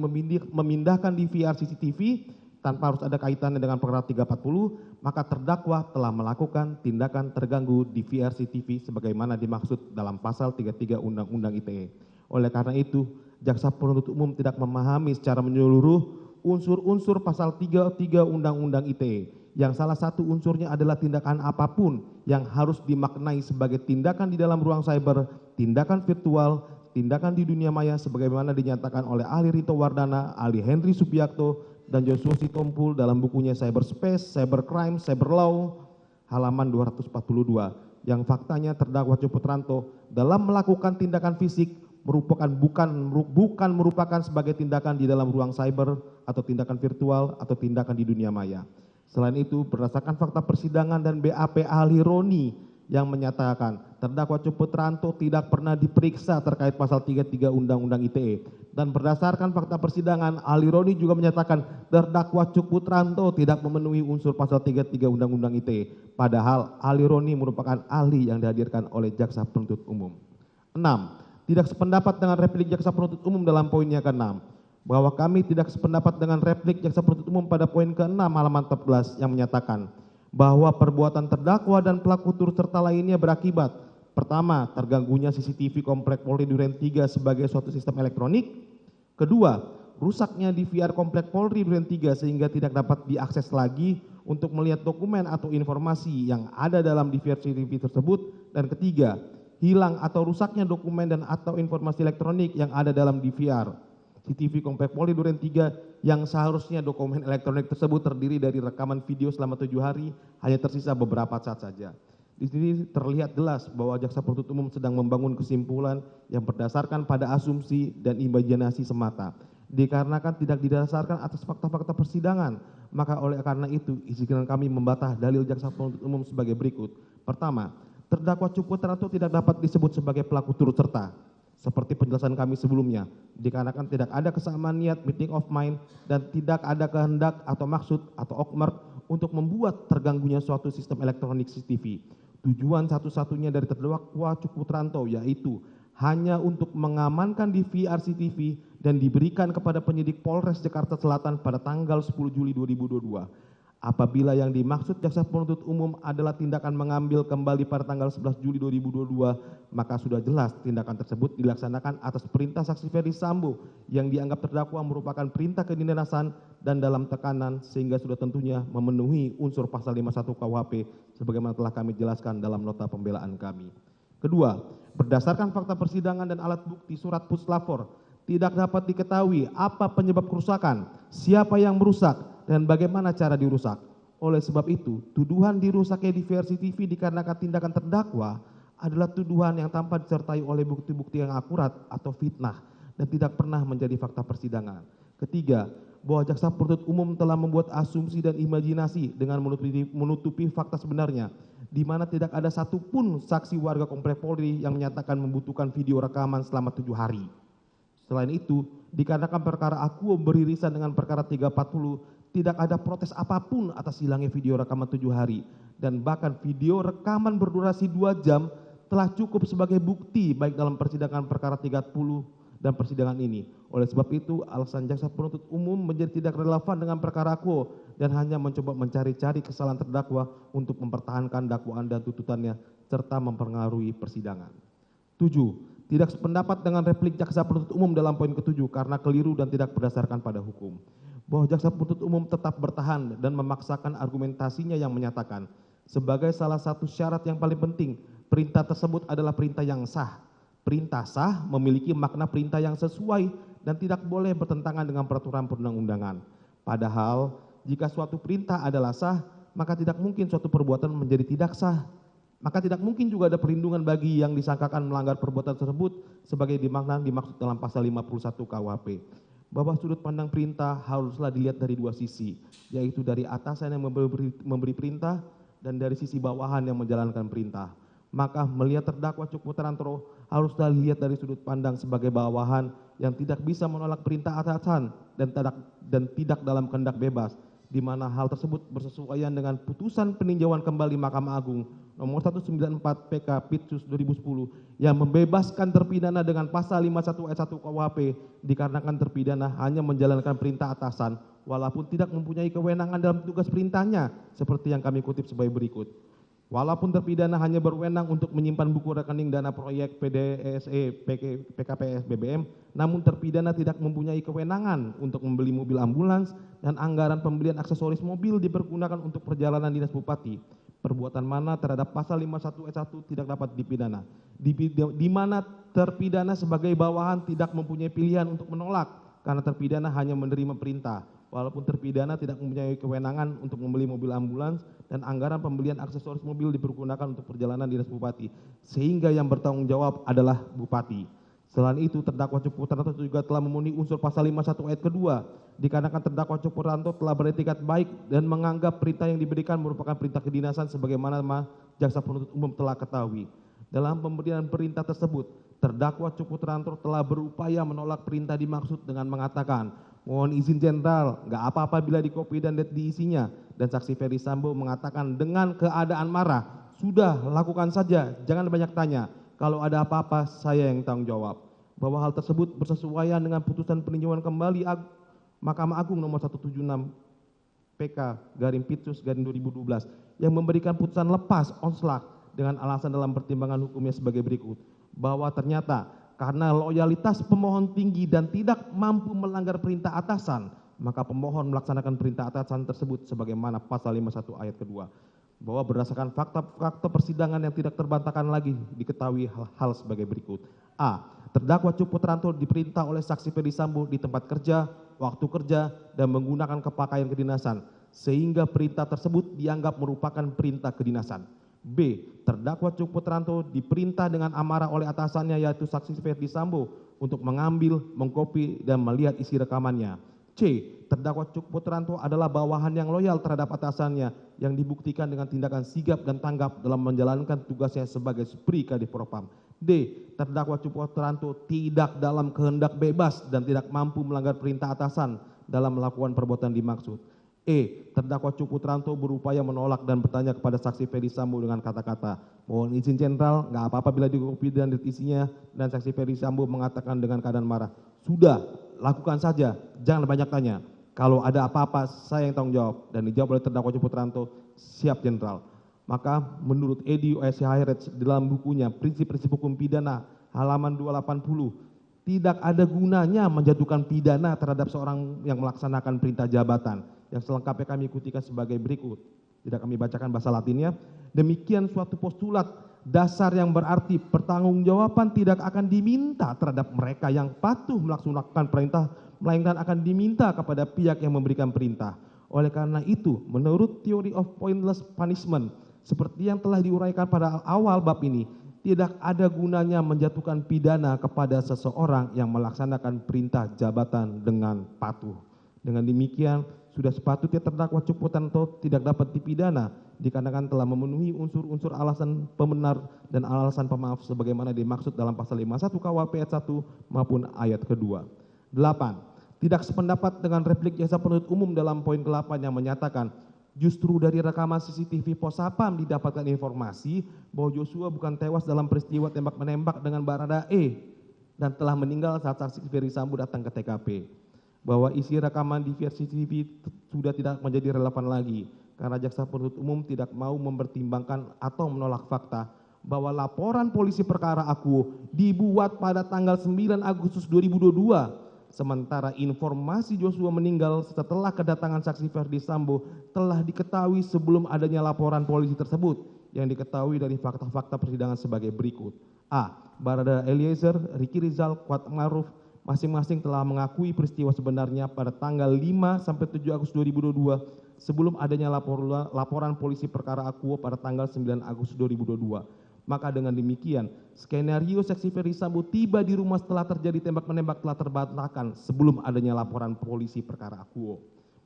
memindahkan DVR CCTV tanpa harus ada kaitannya dengan perkara 340, maka terdakwa telah melakukan tindakan terganggu DVR CCTV sebagaimana dimaksud dalam pasal 33 Undang-Undang ITE. Oleh karena itu, jaksa penuntut umum tidak memahami secara menyeluruh unsur-unsur pasal 33 Undang-Undang ITE, yang salah satu unsurnya adalah tindakan apapun yang harus dimaknai sebagai tindakan di dalam ruang cyber, tindakan virtual, tindakan di dunia maya sebagaimana dinyatakan oleh ahli Rito Wardana, ahli Henry Subiakto, dan Joshua Sitompul dalam bukunya Cyberspace, Cybercrime, Cyberlaw, halaman 242, yang faktanya terdakwa Cuputranto dalam melakukan tindakan fisik bukan merupakan sebagai tindakan di dalam ruang cyber atau tindakan virtual atau tindakan di dunia maya. Selain itu, berdasarkan fakta persidangan dan BAP ahli Roni yang menyatakan terdakwa Cuputranto tidak pernah diperiksa terkait pasal 33 Undang-Undang ITE, dan berdasarkan fakta persidangan ahli Roni juga menyatakan terdakwa Cuputranto tidak memenuhi unsur pasal 33 Undang-Undang ITE, padahal ahli Roni merupakan ahli yang dihadirkan oleh jaksa penuntut umum. 6. Tidak sependapat dengan replik jaksa penuntut umum dalam poinnya ke-6, bahwa kami tidak sependapat dengan replik jaksa penuntut umum pada poin ke-6 halaman 14 yang menyatakan bahwa perbuatan terdakwa dan pelaku turut serta lainnya berakibat: pertama, terganggunya CCTV Komplek Polri Duren 3 sebagai suatu sistem elektronik; kedua, rusaknya DVR Komplek Polri Duren 3 sehingga tidak dapat diakses lagi untuk melihat dokumen atau informasi yang ada dalam DVR CCTV tersebut; dan ketiga, hilang atau rusaknya dokumen dan atau informasi elektronik yang ada dalam DVR CCTV Komplek Polri Duren 3 yang seharusnya dokumen elektronik tersebut terdiri dari rekaman video selama 7 hari, hanya tersisa beberapa saat saja. Di sini terlihat jelas bahwa jaksa penuntut umum sedang membangun kesimpulan yang berdasarkan pada asumsi dan imajinasi semata. Dikarenakan tidak didasarkan atas fakta-fakta persidangan, maka oleh karena itu izinkan kami membantah dalil jaksa penuntut umum sebagai berikut. Pertama, terdakwa Cuputranto tidak dapat disebut sebagai pelaku turut serta, seperti penjelasan kami sebelumnya, dikarenakan tidak ada kesamaan niat meeting of mind dan tidak ada kehendak atau maksud atau awkward untuk membuat terganggunya suatu sistem elektronik CCTV. Tujuan satu-satunya dari terdakwa Cuputranto yaitu hanya untuk mengamankan DVR CCTV dan diberikan kepada penyidik Polres Jakarta Selatan pada tanggal 10 Juli 2022. Apabila yang dimaksud jaksa penuntut umum adalah tindakan mengambil kembali pada tanggal 11 Juli 2022, maka sudah jelas tindakan tersebut dilaksanakan atas perintah saksi Ferdi Sambo yang dianggap terdakwa merupakan perintah kedinasan dan dalam tekanan, sehingga sudah tentunya memenuhi unsur pasal 51 KUHP sebagaimana telah kami jelaskan dalam nota pembelaan kami. Kedua, berdasarkan fakta persidangan dan alat bukti surat puslapor, tidak dapat diketahui apa penyebab kerusakan, siapa yang merusak, dan bagaimana cara dirusak. Oleh sebab itu, tuduhan dirusaknya DVR CCTV dikarenakan tindakan terdakwa adalah tuduhan yang tanpa disertai oleh bukti-bukti yang akurat atau fitnah dan tidak pernah menjadi fakta persidangan. Ketiga, bahwa jaksa penuntut umum telah membuat asumsi dan imajinasi dengan menutupi fakta sebenarnya, di mana tidak ada satupun saksi warga Komplek Polri yang menyatakan membutuhkan video rekaman selama 7 hari. Selain itu, dikarenakan perkara akuo beririsan dengan perkara 340, tidak ada protes apapun atas hilangnya video rekaman 7 hari, dan bahkan video rekaman berdurasi 2 jam telah cukup sebagai bukti baik dalam persidangan perkara 30 dan persidangan ini. Oleh sebab itu, alasan jaksa penuntut umum menjadi tidak relevan dengan perkara akuo dan hanya mencoba mencari-cari kesalahan terdakwa untuk mempertahankan dakwaan dan tuntutannya serta mempengaruhi persidangan. 7. Tidak sependapat dengan replik jaksa penuntut umum dalam poin ke-7 karena keliru dan tidak berdasarkan pada hukum. bahwa jaksa penuntut umum tetap bertahan dan memaksakan argumentasinya yang menyatakan, sebagai salah satu syarat yang paling penting, perintah tersebut adalah perintah yang sah. Perintah sah memiliki makna perintah yang sesuai dan tidak boleh bertentangan dengan peraturan perundang-undangan. Padahal, jika suatu perintah adalah sah, maka tidak mungkin suatu perbuatan menjadi tidak sah. Maka tidak mungkin juga ada perlindungan bagi yang disangkakan melanggar perbuatan tersebut sebagai dimaksud dalam pasal 51 KUHP. Bahwa sudut pandang perintah haruslah dilihat dari dua sisi, yaitu dari atasan yang memberi perintah dan dari sisi bawahan yang menjalankan perintah. Maka melihat terdakwa Cuk Putranto haruslah dilihat dari sudut pandang sebagai bawahan yang tidak bisa menolak perintah atasan dan tidak dalam kehendak bebas, di mana hal tersebut bersesuaian dengan putusan peninjauan kembali Mahkamah Agung nomor 194 PK Pitsus 2010 yang membebaskan terpidana dengan pasal 51 ayat 1 KUHP dikarenakan terpidana hanya menjalankan perintah atasan walaupun tidak mempunyai kewenangan dalam tugas perintahnya, seperti yang kami kutip sebagai berikut. Walaupun terpidana hanya berwenang untuk menyimpan buku rekening dana proyek PDSE PKPS BBM, namun terpidana tidak mempunyai kewenangan untuk membeli mobil ambulans dan anggaran pembelian aksesoris mobil dipergunakan untuk perjalanan dinas bupati. Perbuatan mana terhadap pasal 51 ayat 1 tidak dapat dipidana. Di mana terpidana sebagai bawahan tidak mempunyai pilihan untuk menolak karena terpidana hanya menerima perintah. Walaupun terpidana tidak mempunyai kewenangan untuk membeli mobil ambulans dan anggaran pembelian aksesoris mobil dipergunakan untuk perjalanan dinas bupati, sehingga yang bertanggung jawab adalah bupati. Selain itu, terdakwa Cuk Putranto juga telah memenuhi unsur pasal 51 ayat kedua, dikarenakan terdakwa Cuk Putranto telah beretikat baik dan menganggap perintah yang diberikan merupakan perintah kedinasan sebagaimana jaksa penuntut umum telah ketahui. Dalam pemberian perintah tersebut, terdakwa Cuk Putranto telah berupaya menolak perintah dimaksud dengan mengatakan, mohon izin jenderal, nggak apa-apa bila dikopi dan diisinya. Dan saksi Ferdi Sambo mengatakan dengan keadaan marah, sudah lakukan saja, jangan banyak tanya. Kalau ada apa-apa saya yang tanggung jawab. Bahwa hal tersebut bersesuaian dengan putusan peninjauan kembali Mahkamah Agung nomor 176 PK garing Pitsus garing 2012 yang memberikan putusan lepas onslak dengan alasan dalam pertimbangan hukumnya sebagai berikut. Bahwa ternyata karena loyalitas pemohon tinggi dan tidak mampu melanggar perintah atasan, maka pemohon melaksanakan perintah atasan tersebut sebagaimana pasal 51 ayat kedua. Bahwa berdasarkan fakta persidangan yang tidak terbantahkan lagi diketahui hal sebagai berikut. A. Terdakwa Cuk Putranto diperintah oleh saksi Ferdi Sambo di tempat kerja, waktu kerja, dan menggunakan kepakaian kedinasan, sehingga perintah tersebut dianggap merupakan perintah kedinasan. B. Terdakwa Cuk Putranto diperintah dengan amarah oleh atasannya yaitu saksi Ferdi Sambo untuk mengambil, mengkopi, dan melihat isi rekamannya. C. Terdakwa Cuk Putranto adalah bawahan yang loyal terhadap atasannya yang dibuktikan dengan tindakan sigap dan tanggap dalam menjalankan tugasnya sebagai Supri Kadif Propam. D. Terdakwa Cuk Putranto tidak dalam kehendak bebas dan tidak mampu melanggar perintah atasan dalam melakukan perbuatan dimaksud. E. Terdakwa Cuk Putranto berupaya menolak dan bertanya kepada saksi Ferdi Sambo dengan kata-kata, mohon izin jenderal, nggak apa-apa bila dikopi dan isinya, dan saksi Ferdi Sambo mengatakan dengan keadaan marah, sudah, lakukan saja, jangan banyak tanya. Kalau ada apa-apa saya yang tanggung jawab. Dan dijawab oleh terdakwa Cuk Putranto, siap jenderal. Maka menurut Edi O.S. Hayret dalam bukunya Prinsip-Prinsip Hukum Pidana halaman 280, tidak ada gunanya menjatuhkan pidana terhadap seorang yang melaksanakan perintah jabatan. Yang selengkapnya kami ikutikan sebagai berikut. Tidak kami bacakan bahasa Latinnya. Demikian suatu postulat dasar yang berarti pertanggungjawaban tidak akan diminta terhadap mereka yang patuh melaksanakan perintah, melainkan akan diminta kepada pihak yang memberikan perintah. Oleh karena itu, menurut theory of pointless punishment, seperti yang telah diuraikan pada awal bab ini, tidak ada gunanya menjatuhkan pidana kepada seseorang yang melaksanakan perintah jabatan dengan patuh. Dengan demikian, sudah sepatutnya terdakwa Cuk Putranto tidak dapat dipidana dikarenakan telah memenuhi unsur-unsur alasan pembenar dan alasan pemaaf sebagaimana dimaksud dalam pasal 51 KUHP ayat 1 maupun ayat kedua. 8. Tidak sependapat dengan replik jaksa penuntut umum dalam poin ke-8 yang menyatakan justru dari rekaman CCTV Posapam didapatkan informasi bahwa Joshua bukan tewas dalam peristiwa tembak-menembak dengan Baradae dan telah meninggal saat saksi Ferdi Sambo datang ke TKP. Bahwa isi rekaman di CCTV sudah tidak menjadi relevan lagi karena jaksa penuntut umum tidak mau mempertimbangkan atau menolak fakta bahwa laporan polisi perkara aku dibuat pada tanggal 9 Agustus 2022 Sementara informasi Joshua meninggal setelah kedatangan saksi Ferdi Sambo telah diketahui sebelum adanya laporan polisi tersebut, yang diketahui dari fakta-fakta persidangan sebagai berikut. A. Barada Eliezer, Ricky Rizal, Kuat Maruf masing-masing telah mengakui peristiwa sebenarnya pada tanggal 5 sampai 7 Agustus 2022 sebelum adanya laporan polisi perkara Akuo pada tanggal 9 Agustus 2022. Maka dengan demikian, skenario saksi Ferdi Sambo tiba di rumah setelah terjadi tembak-menembak telah terbantahkan sebelum adanya laporan polisi perkara Akuo.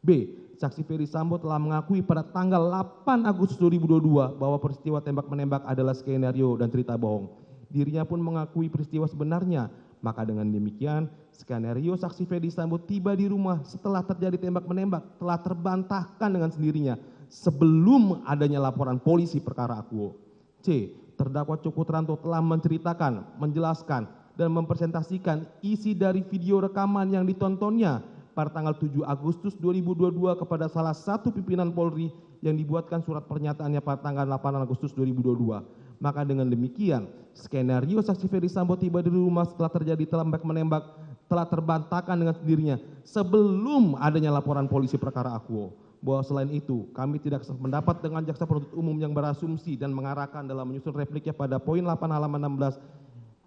B. Saksi Ferdi Sambo telah mengakui pada tanggal 8 Agustus 2022 bahwa peristiwa tembak-menembak adalah skenario dan cerita bohong. Dirinya pun mengakui peristiwa sebenarnya. Maka dengan demikian, skenario saksi Ferdi Sambo tiba di rumah setelah terjadi tembak-menembak telah terbantahkan dengan sendirinya sebelum adanya laporan polisi perkara Akuo. C. Terdakwa Cuk Putranto telah menceritakan, menjelaskan, dan mempresentasikan isi dari video rekaman yang ditontonnya pada tanggal 7 Agustus 2022 kepada salah satu pimpinan Polri yang dibuatkan surat pernyataannya pada tanggal 8 Agustus 2022. Maka dengan demikian, skenario saksi Ferdi Sambo tiba di rumah setelah terjadi tembak-menembak telah terbantahkan dengan sendirinya sebelum adanya laporan polisi perkara Akuo. Bahwa selain itu, kami tidak sependapat dengan jaksa penuntut umum yang berasumsi dan mengarahkan dalam menyusun repliknya pada poin 8 halaman 16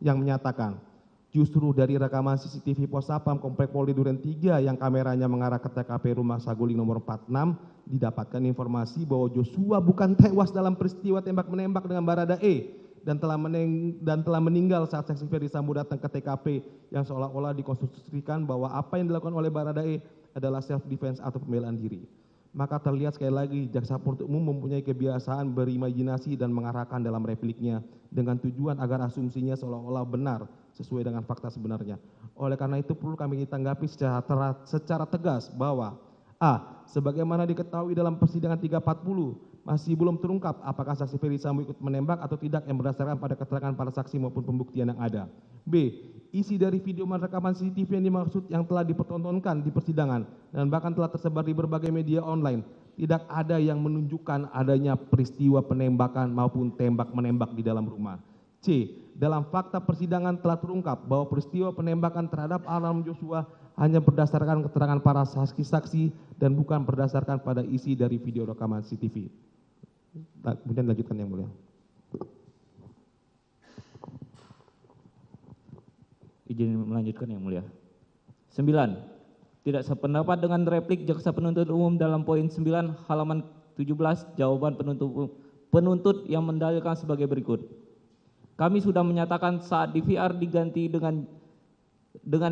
yang menyatakan, justru dari rekaman CCTV Pos Sapam Komplek Polri Duren 3 yang kameranya mengarah ke TKP Rumah Saguling nomor 46, didapatkan informasi bahwa Joshua bukan tewas dalam peristiwa tembak-menembak dengan Barada E dan telah meninggal saat saksi Ferdi Sambo datang ke TKP yang seolah-olah dikonstruksikan bahwa apa yang dilakukan oleh Barada E adalah self defense atau pembelaan diri. Maka terlihat sekali lagi jaksa penuntut umum mempunyai kebiasaan berimajinasi dan mengarahkan dalam repliknya dengan tujuan agar asumsinya seolah-olah benar sesuai dengan fakta sebenarnya. Oleh karena itu perlu kami tanggapi secara tegas bahwa A. Sebagaimana diketahui dalam persidangan 340 masih belum terungkap apakah saksi Ferdi Sambo ikut menembak atau tidak yang berdasarkan pada keterangan para saksi maupun pembuktian yang ada. B. Isi dari video rekaman CCTV yang dimaksud yang telah dipertontonkan di persidangan dan bahkan telah tersebar di berbagai media online tidak ada yang menunjukkan adanya peristiwa penembakan maupun tembak-menembak di dalam rumah. C. Dalam fakta persidangan telah terungkap bahwa peristiwa penembakan terhadap almarhum Joshua hanya berdasarkan keterangan para saksi-saksi dan bukan berdasarkan pada isi dari video rekaman CCTV. Kemudian lanjutkan yang mulia. Izin melanjutkan yang mulia. 9. Tidak sependapat dengan replik jaksa penuntut umum dalam poin 9 halaman 17 jawaban penuntut yang mendalilkan sebagai berikut. Kami sudah menyatakan saat DVR diganti dengan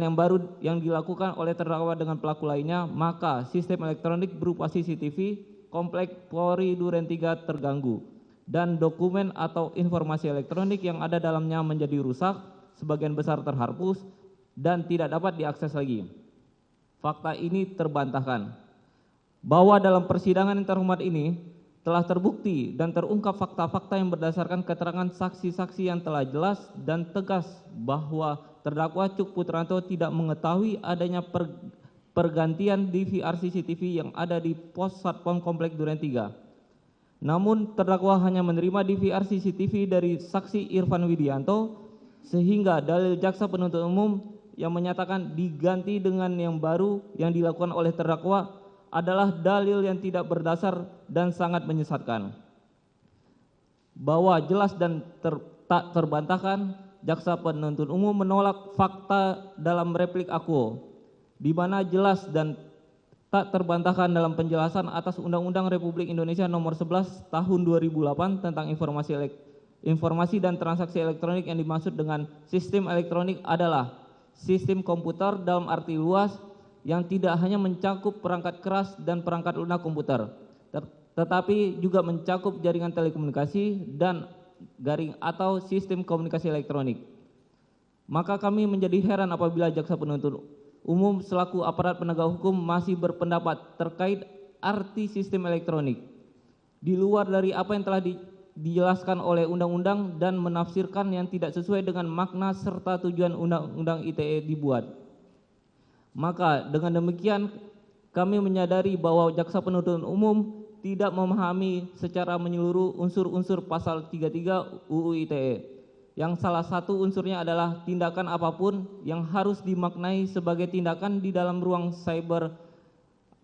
yang baru yang dilakukan oleh terdakwa dengan pelaku lainnya, maka sistem elektronik berupa CCTV Komplek Polri Duren 3 terganggu dan dokumen atau informasi elektronik yang ada dalamnya menjadi rusak, sebagian besar terhapus dan tidak dapat diakses lagi. Fakta ini terbantahkan bahwa dalam persidangan yang terhormat ini telah terbukti dan terungkap fakta-fakta yang berdasarkan keterangan saksi-saksi yang telah jelas dan tegas bahwa terdakwa Cuk Putranto tidak mengetahui adanya pergantian DVR CCTV yang ada di pos Satpam Komplek Duren 3. Namun terdakwa hanya menerima DVR CCTV dari saksi Irfan Widianto sehingga dalil jaksa penuntut umum yang menyatakan diganti dengan yang baru yang dilakukan oleh terdakwa adalah dalil yang tidak berdasar dan sangat menyesatkan. Bahwa jelas dan tak terbantahkan, jaksa penuntut umum menolak fakta dalam replik Akuo, di mana jelas dan tak terbantahkan dalam penjelasan atas Undang-Undang Republik Indonesia Nomor 11 Tahun 2008 tentang informasi dan transaksi elektronik yang dimaksud dengan sistem elektronik adalah sistem komputer dalam arti luas yang tidak hanya mencakup perangkat keras dan perangkat lunak komputer, tetapi juga mencakup jaringan telekomunikasi dan garing atau sistem komunikasi elektronik. Maka kami menjadi heran apabila jaksa penuntut umum selaku aparat penegak hukum masih berpendapat terkait arti sistem elektronik di luar dari apa yang telah dijelaskan oleh undang-undang dan menafsirkan yang tidak sesuai dengan makna serta tujuan undang-undang ITE dibuat. Maka dengan demikian kami menyadari bahwa jaksa penuntut umum tidak memahami secara menyeluruh unsur-unsur pasal 33 UU ITE yang salah satu unsurnya adalah tindakan apapun yang harus dimaknai sebagai tindakan di dalam ruang cyber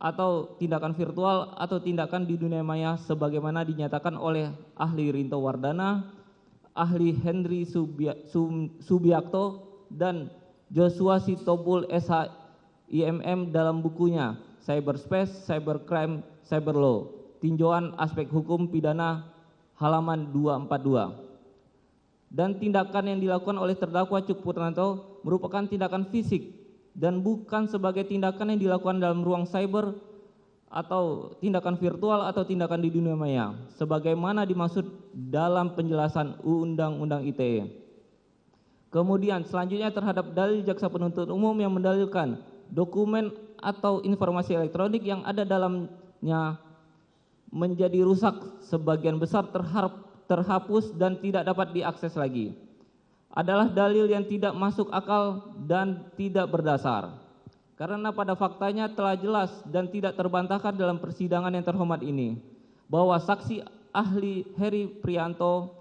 atau tindakan virtual atau tindakan di dunia maya sebagaimana dinyatakan oleh ahli Rinto Wardana, ahli Henry Subiakto, dan Joshua Sitobul SH IMM dalam bukunya Cyberspace, Cybercrime, Cyberlaw, tinjauan aspek hukum pidana halaman 242. Dan tindakan yang dilakukan oleh terdakwa Cuk Putranto merupakan tindakan fisik dan bukan sebagai tindakan yang dilakukan dalam ruang cyber atau tindakan virtual atau tindakan di dunia maya sebagaimana dimaksud dalam penjelasan Undang-Undang ITE. Kemudian selanjutnya terhadap dalil jaksa penuntut umum yang mendalilkan dokumen atau informasi elektronik yang ada dalamnya menjadi rusak sebagian besar terhapus dan tidak dapat diakses lagi adalah dalil yang tidak masuk akal dan tidak berdasar. Karena pada faktanya telah jelas dan tidak terbantahkan dalam persidangan yang terhormat ini bahwa saksi ahli Heri Prianto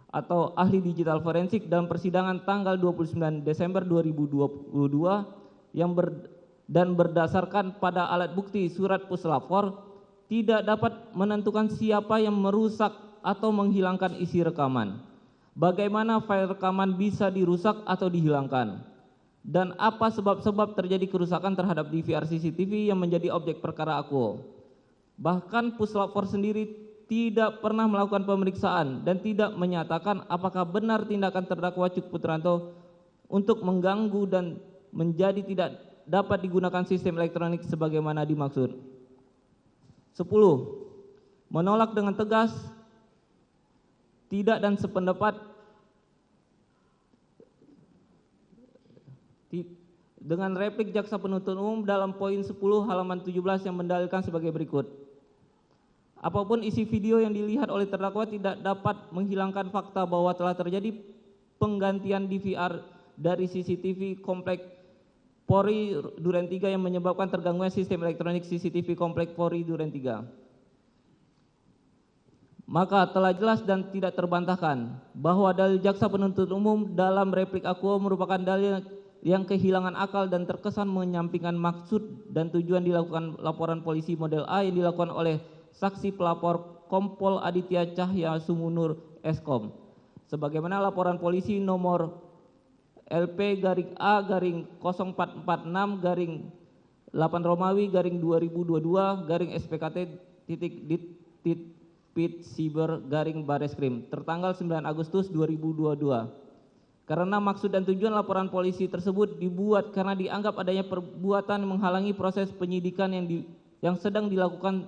atau ahli digital forensik dalam persidangan tanggal 29 Desember 2022 dan berdasarkan pada alat bukti surat puslapor tidak dapat menentukan siapa yang merusak atau menghilangkan isi rekaman. Bagaimana file rekaman bisa dirusak atau dihilangkan? Dan apa sebab-sebab terjadi kerusakan terhadap DVR CCTV yang menjadi objek perkara akuo? Bahkan puslapor sendiri tidak pernah melakukan pemeriksaan dan tidak menyatakan apakah benar tindakan terdakwa Cuk Putranto untuk mengganggu dan menjadi tidak dapat digunakan sistem elektronik sebagaimana dimaksud. 10. Menolak dengan tegas, tidak dan sependapat dengan replik jaksa penuntut umum dalam poin 10 halaman 17 yang mendalilkan sebagai berikut. Apapun isi video yang dilihat oleh terdakwa tidak dapat menghilangkan fakta bahwa telah terjadi penggantian DVR dari CCTV komplek Polri Duren 3 yang menyebabkan terganggunya sistem elektronik CCTV komplek Polri Duren 3. Maka telah jelas dan tidak terbantahkan bahwa dalil jaksa penuntut umum dalam replik akuo merupakan dalil yang kehilangan akal dan terkesan menyampingkan maksud dan tujuan dilakukan laporan polisi model A yang dilakukan oleh saksi pelapor Kompol Aditya Cahya Sumunur Eskom. Sebagaimana laporan polisi nomor LP-A-0446-8 Romawi 2022 SPKT Pit Siber Bareskrim tertanggal 9 Agustus 2022. Karena maksud dan tujuan laporan polisi tersebut dibuat karena dianggap adanya perbuatan menghalangi proses penyidikan yang sedang dilakukan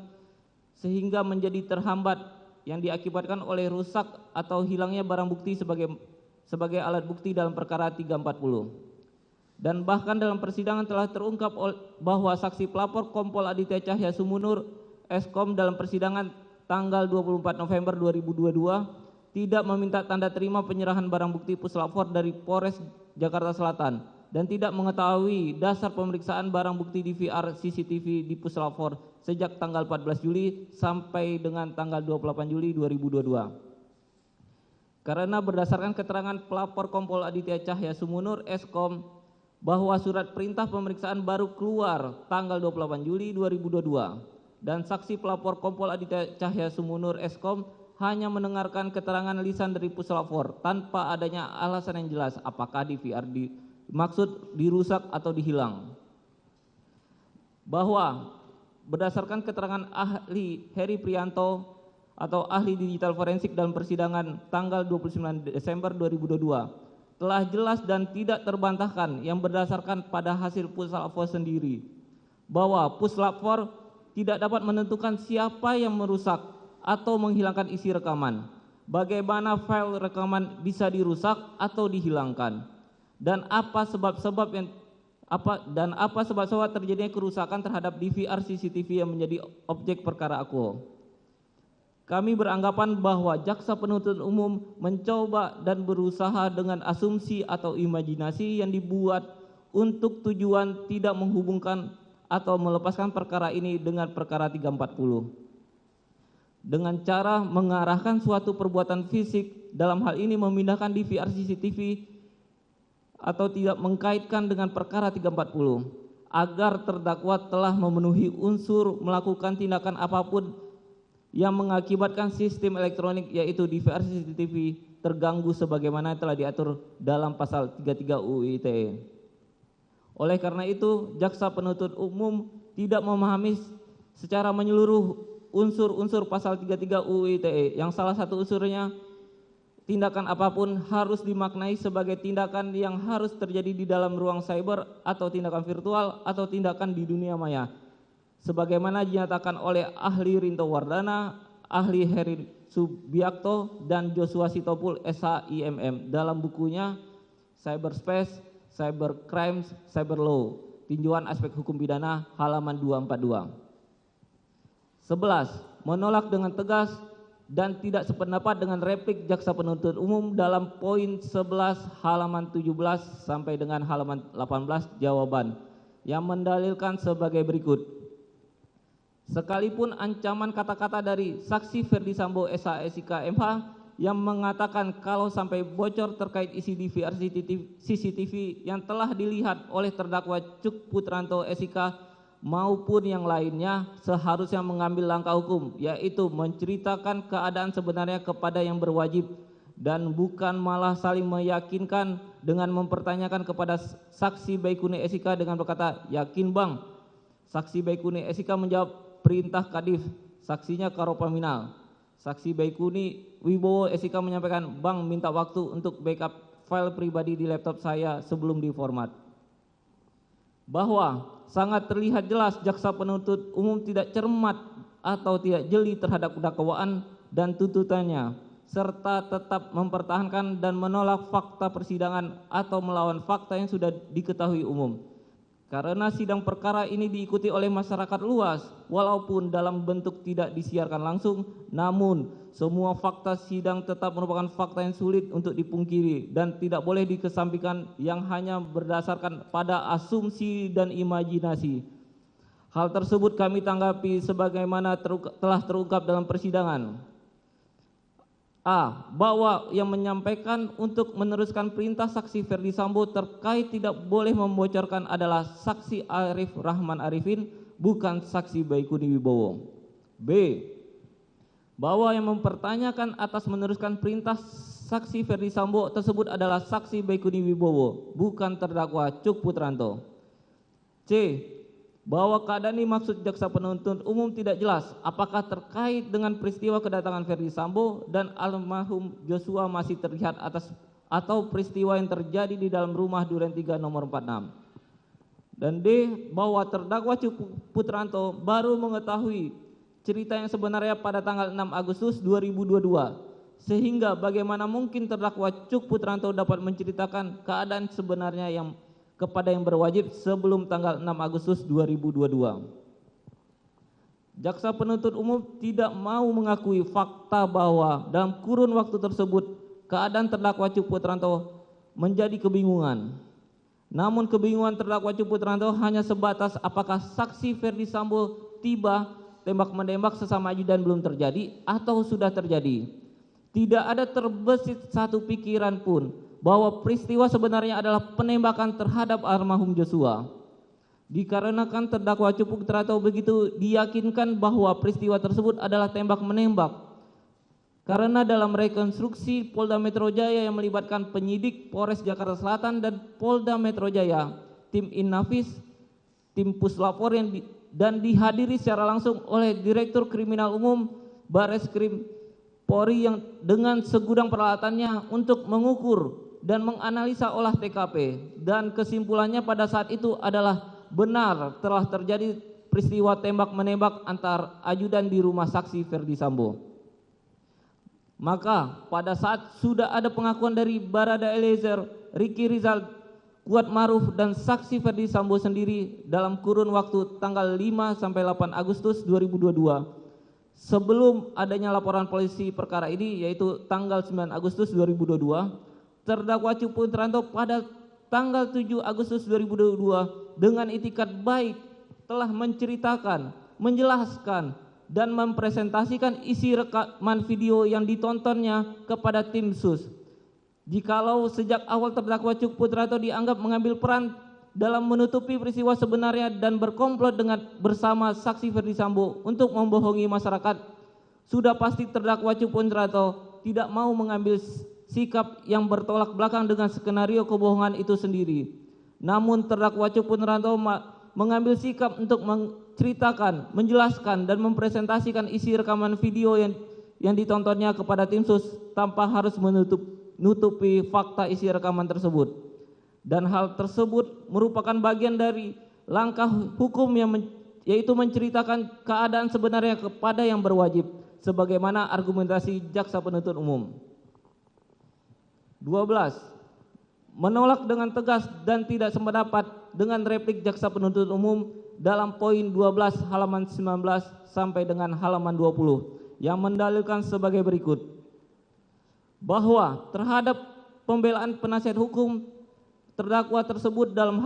sehingga menjadi terhambat yang diakibatkan oleh rusak atau hilangnya barang bukti sebagai alat bukti dalam perkara 340. Dan bahkan dalam persidangan telah terungkap bahwa saksi pelapor Kompol Aditya Cahya Sumunur Eskom dalam persidangan tanggal 24 November 2022 tidak meminta tanda terima penyerahan barang bukti puslapor dari Polres Jakarta Selatan dan tidak mengetahui dasar pemeriksaan barang bukti DVR CCTV di puslapor sejak tanggal 14 Juli sampai dengan tanggal 28 Juli 2022. Karena berdasarkan keterangan pelapor Kompol Aditya Cahya Sumunur Eskom bahwa surat perintah pemeriksaan baru keluar tanggal 28 Juli 2022 dan saksi pelapor Kompol Aditya Cahya Sumunur Eskom hanya mendengarkan keterangan lisan dari puslapor tanpa adanya alasan yang jelas apakah DVR dimaksud dirusak atau dihilang. Bahwa berdasarkan keterangan ahli Heri Prianto atau ahli digital forensik dalam persidangan tanggal 29 Desember 2022 telah jelas dan tidak terbantahkan yang berdasarkan pada hasil puslapor sendiri bahwa puslapor tidak dapat menentukan siapa yang merusak atau menghilangkan isi rekaman, bagaimana file rekaman bisa dirusak atau dihilangkan, dan apa sebab-sebab terjadinya kerusakan terhadap DVR CCTV yang menjadi objek perkara akuo. Kami beranggapan bahwa jaksa penuntut umum mencoba dan berusaha dengan asumsi atau imajinasi yang dibuat untuk tujuan tidak menghubungkan atau melepaskan perkara ini dengan perkara 340. dengan cara mengarahkan suatu perbuatan fisik, dalam hal ini memindahkan DVR CCTV atau tidak mengkaitkan dengan perkara 340, agar terdakwa telah memenuhi unsur melakukan tindakan apapun yang mengakibatkan sistem elektronik yaitu DVR CCTV terganggu sebagaimana telah diatur dalam pasal 33 UU ITE. Oleh karena itu, jaksa penuntut umum tidak memahami secara menyeluruh unsur-unsur pasal 33 UU ITE, yang salah satu unsurnya tindakan apapun harus dimaknai sebagai tindakan yang harus terjadi di dalam ruang cyber atau tindakan virtual atau tindakan di dunia maya, sebagaimana dinyatakan oleh ahli Rinto Wardana, ahli Heri Subiakto, dan Joshua Sitopul SHIMM dalam bukunya Cyberspace, Cyber Crimes, Cyber Law, Tinjauan Aspek Hukum Pidana, halaman 242. 11. Menolak dengan tegas dan tidak sependapat dengan replik jaksa penuntut umum dalam poin 11 halaman 17 sampai dengan halaman 18 jawaban yang mendalilkan sebagai berikut. Sekalipun ancaman kata-kata dari saksi Ferdi Sambo SH/SIK MH yang mengatakan kalau sampai bocor terkait isi DVR CCTV yang telah dilihat oleh terdakwa Cuk Putranto SIK maupun yang lainnya seharusnya mengambil langkah hukum, yaitu menceritakan keadaan sebenarnya kepada yang berwajib dan bukan malah saling meyakinkan dengan mempertanyakan kepada saksi Baikuni SIK dengan berkata, "Yakin bang?" Saksi Baikuni SIK menjawab, "Perintah Kadif." Saksinya Karopaminal. Saksi Baikuni Wibowo SIK menyampaikan, "Bang minta waktu untuk backup file pribadi di laptop saya sebelum diformat." Bahwa sangat terlihat jelas jaksa penuntut umum tidak cermat atau tidak jeli terhadap dakwaan dan tuntutannya, serta tetap mempertahankan dan menolak fakta persidangan atau melawan fakta yang sudah diketahui umum. Karena sidang perkara ini diikuti oleh masyarakat luas, walaupun dalam bentuk tidak disiarkan langsung, namun semua fakta sidang tetap merupakan fakta yang sulit untuk dipungkiri dan tidak boleh dikesampingkan yang hanya berdasarkan pada asumsi dan imajinasi. Hal tersebut kami tanggapi sebagaimana telah terungkap dalam persidangan. A. Bahwa yang menyampaikan untuk meneruskan perintah saksi Ferdi Sambo terkait tidak boleh membocorkan adalah saksi Arif Rahman Arifin, bukan saksi Baikuni Wibowo. B. Bahwa yang mempertanyakan atas meneruskan perintah saksi Ferdi Sambo tersebut adalah saksi Baikuni Wibowo, bukan terdakwa Cuk Putranto. C. Bahwa keadaan dimaksud jaksa penuntut umum tidak jelas apakah terkait dengan peristiwa kedatangan Ferdi Sambo dan almarhum Joshua masih terlihat atau peristiwa yang terjadi di dalam rumah Duren 3 nomor 46. Dan D. Bahwa terdakwa Cuk Putranto baru mengetahui cerita yang sebenarnya pada tanggal 6 Agustus 2022, sehingga bagaimana mungkin terdakwa Cuk Putranto dapat menceritakan keadaan sebenarnya yang kepada yang berwajib sebelum tanggal 6 Agustus 2022. Jaksa penuntut umum tidak mau mengakui fakta bahwa dalam kurun waktu tersebut keadaan terdakwa Cuk Putranto menjadi kebingungan. Namun kebingungan terdakwa Cuk Putranto hanya sebatas apakah saksi Ferdi Sambo tiba tembak-menembak sesama ajudan belum terjadi atau sudah terjadi. Tidak ada terbesit satu pikiran pun bahwa peristiwa sebenarnya adalah penembakan terhadap almarhum Joshua. Dikarenakan terdakwa Cuk Putranto begitu diyakinkan bahwa peristiwa tersebut adalah tembak-menembak. Karena dalam rekonstruksi Polda Metro Jaya yang melibatkan penyidik Polres Jakarta Selatan dan Polda Metro Jaya, tim Innafis, tim Puslapor dan dihadiri secara langsung oleh Direktur Kriminal Umum Bareskrim Polri yang dengan segudang peralatannya untuk mengukur dan menganalisa olah TKP, dan kesimpulannya pada saat itu adalah benar telah terjadi peristiwa tembak-menembak antar ajudan di rumah saksi Ferdi Sambo. Maka pada saat sudah ada pengakuan dari Barada Eliezer, Ricky Rizal, Kuat Maruf dan saksi Ferdi Sambo sendiri dalam kurun waktu tanggal 5 sampai 8 Agustus 2022 sebelum adanya laporan polisi perkara ini, yaitu tanggal 9 Agustus 2022, terdakwa Cuk Putranto pada tanggal 7 Agustus 2022 dengan itikat baik telah menceritakan, menjelaskan dan mempresentasikan isi rekaman video yang ditontonnya kepada tim sus. Jikalau sejak awal terdakwa Cuk Putranto dianggap mengambil peran dalam menutupi peristiwa sebenarnya dan berkomplot dengan bersama saksi Ferdi Sambo untuk membohongi masyarakat, sudah pasti terdakwa Cuk Putranto tidak mau mengambil sikap yang bertolak belakang dengan skenario kebohongan itu sendiri. Namun terdakwa Cuk Putranto mengambil sikap untuk menceritakan, menjelaskan, dan mempresentasikan isi rekaman video yang ditontonnya kepada tim sus tanpa harus menutupi fakta isi rekaman tersebut. Dan hal tersebut merupakan bagian dari langkah hukum yaitu menceritakan keadaan sebenarnya kepada yang berwajib, sebagaimana argumentasi jaksa penuntut umum. 12. Menolak dengan tegas dan tidak sependapat dengan replik jaksa penuntut umum dalam poin 12 halaman 19 sampai dengan halaman 20 yang mendalilkan sebagai berikut. Bahwa terhadap pembelaan penasihat hukum terdakwa tersebut dalam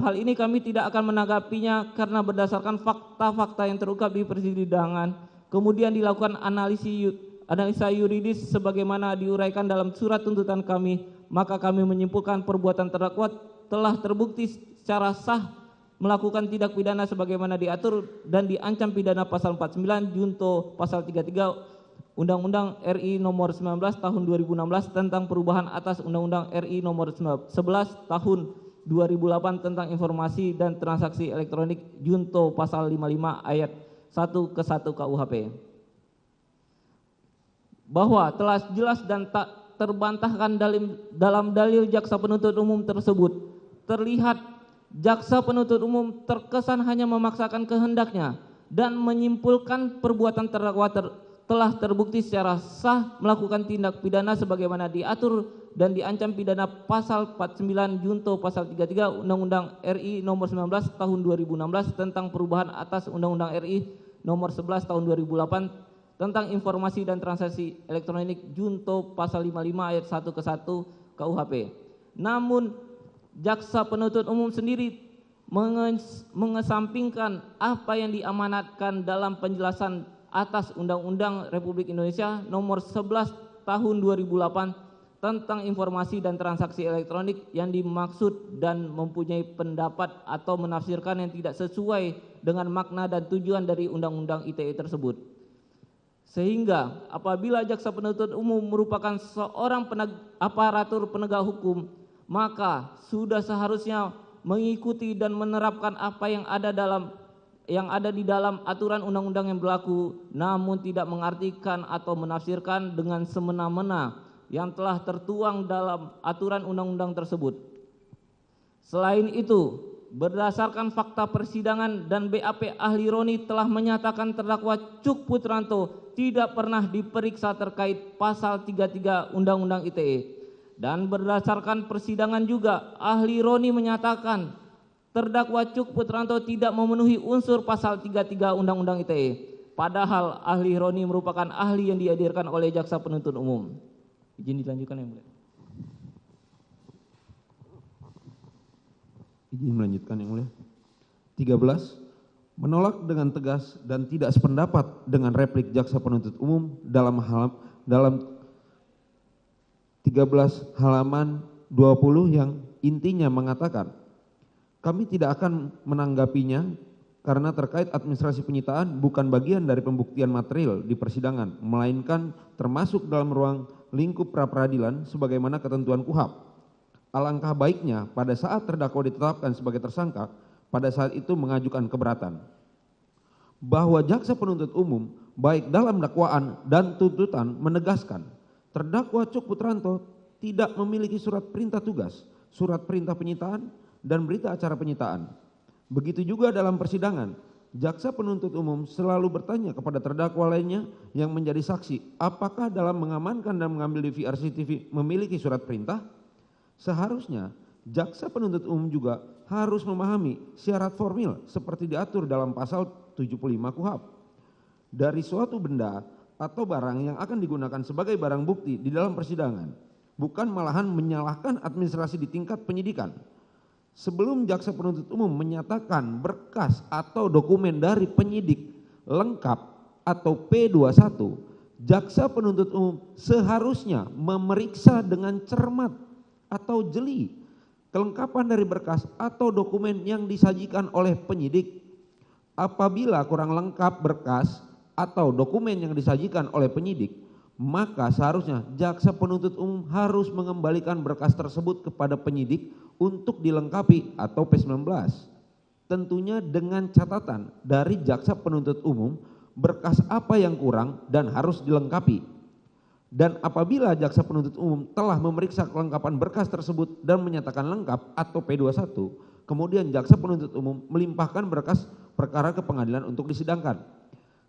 hal ini kami tidak akan menanggapinya karena berdasarkan fakta-fakta yang terungkap di persidangan, kemudian dilakukan analisa yuridis sebagaimana diuraikan dalam surat tuntutan kami, maka kami menyimpulkan perbuatan terdakwa telah terbukti secara sah melakukan tindak pidana sebagaimana diatur dan diancam pidana pasal 49 junto pasal 33 Undang-Undang RI nomor 19 tahun 2016 tentang perubahan atas Undang-Undang RI nomor 11 tahun 2008 tentang informasi dan transaksi elektronik junto pasal 55 ayat 1 ke 1 KUHP. Bahwa telah jelas dan tak terbantahkan dalam dalil jaksa penuntut umum tersebut, terlihat jaksa penuntut umum terkesan hanya memaksakan kehendaknya dan menyimpulkan perbuatan terdakwa telah terbukti secara sah melakukan tindak pidana sebagaimana diatur dan diancam pidana pasal 49 junto pasal 33 Undang-Undang RI nomor 19 tahun 2016 tentang perubahan atas Undang-Undang RI nomor 11 tahun 2008 tentang informasi dan transaksi elektronik junto pasal 55 ayat 1 ke 1 KUHP. Namun jaksa penuntut umum sendiri mengesampingkan apa yang diamanatkan dalam penjelasan atas Undang-Undang Republik Indonesia nomor 11 tahun 2008 tentang informasi dan transaksi elektronik yang dimaksud dan mempunyai pendapat atau menafsirkan yang tidak sesuai dengan makna dan tujuan dari Undang-Undang ITE tersebut. Sehingga apabila jaksa penuntut umum merupakan seorang aparatur penegak hukum, maka sudah seharusnya mengikuti dan menerapkan apa yang ada di dalam aturan undang-undang yang berlaku, namun tidak mengartikan atau menafsirkan dengan semena-mena yang telah tertuang dalam aturan undang-undang tersebut. Selain itu, berdasarkan fakta persidangan dan BAP ahli Roni telah menyatakan terdakwa Cuk Putranto tidak pernah diperiksa terkait pasal 33 Undang-Undang ITE. Dan berdasarkan persidangan juga, ahli Roni menyatakan terdakwa Cuk Putranto tidak memenuhi unsur pasal 33 Undang-Undang ITE. Padahal ahli Roni merupakan ahli yang dihadirkan oleh jaksa penuntut umum. Izin dilanjutkan yang mulia. Izin melanjutkan yang mulia. 13. Menolak dengan tegas dan tidak sependapat dengan replik jaksa penuntut umum dalam 13 halaman 20 yang intinya mengatakan, kami tidak akan menanggapinya karena terkait administrasi penyitaan bukan bagian dari pembuktian material di persidangan, melainkan termasuk dalam ruang lingkup pra-peradilan sebagaimana ketentuan KUHP. Alangkah baiknya pada saat terdakwa ditetapkan sebagai tersangka, pada saat itu mengajukan keberatan. Bahwa jaksa penuntut umum baik dalam dakwaan dan tuntutan menegaskan terdakwa Cuk Putranto tidak memiliki surat perintah tugas, surat perintah penyitaan, dan berita acara penyitaan. Begitu juga dalam persidangan, jaksa penuntut umum selalu bertanya kepada terdakwa lainnya yang menjadi saksi, apakah dalam mengamankan dan mengambil DVR CCTV memiliki surat perintah? Seharusnya jaksa penuntut umum juga harus memahami syarat formil seperti diatur dalam pasal 75 KUHP. Dari suatu benda atau barang yang akan digunakan sebagai barang bukti di dalam persidangan, bukan malahan menyalahkan administrasi di tingkat penyidikan. Sebelum jaksa penuntut umum menyatakan berkas atau dokumen dari penyidik lengkap atau P21, jaksa penuntut umum seharusnya memeriksa dengan cermat atau jeli kelengkapan dari berkas atau dokumen yang disajikan oleh penyidik. Apabila kurang lengkap berkas atau dokumen yang disajikan oleh penyidik, maka seharusnya jaksa penuntut umum harus mengembalikan berkas tersebut kepada penyidik untuk dilengkapi atau P19. Tentunya dengan catatan dari jaksa penuntut umum berkas apa yang kurang dan harus dilengkapi. Dan apabila jaksa penuntut umum telah memeriksa kelengkapan berkas tersebut dan menyatakan lengkap atau P21, kemudian jaksa penuntut umum melimpahkan berkas perkara ke pengadilan untuk disidangkan.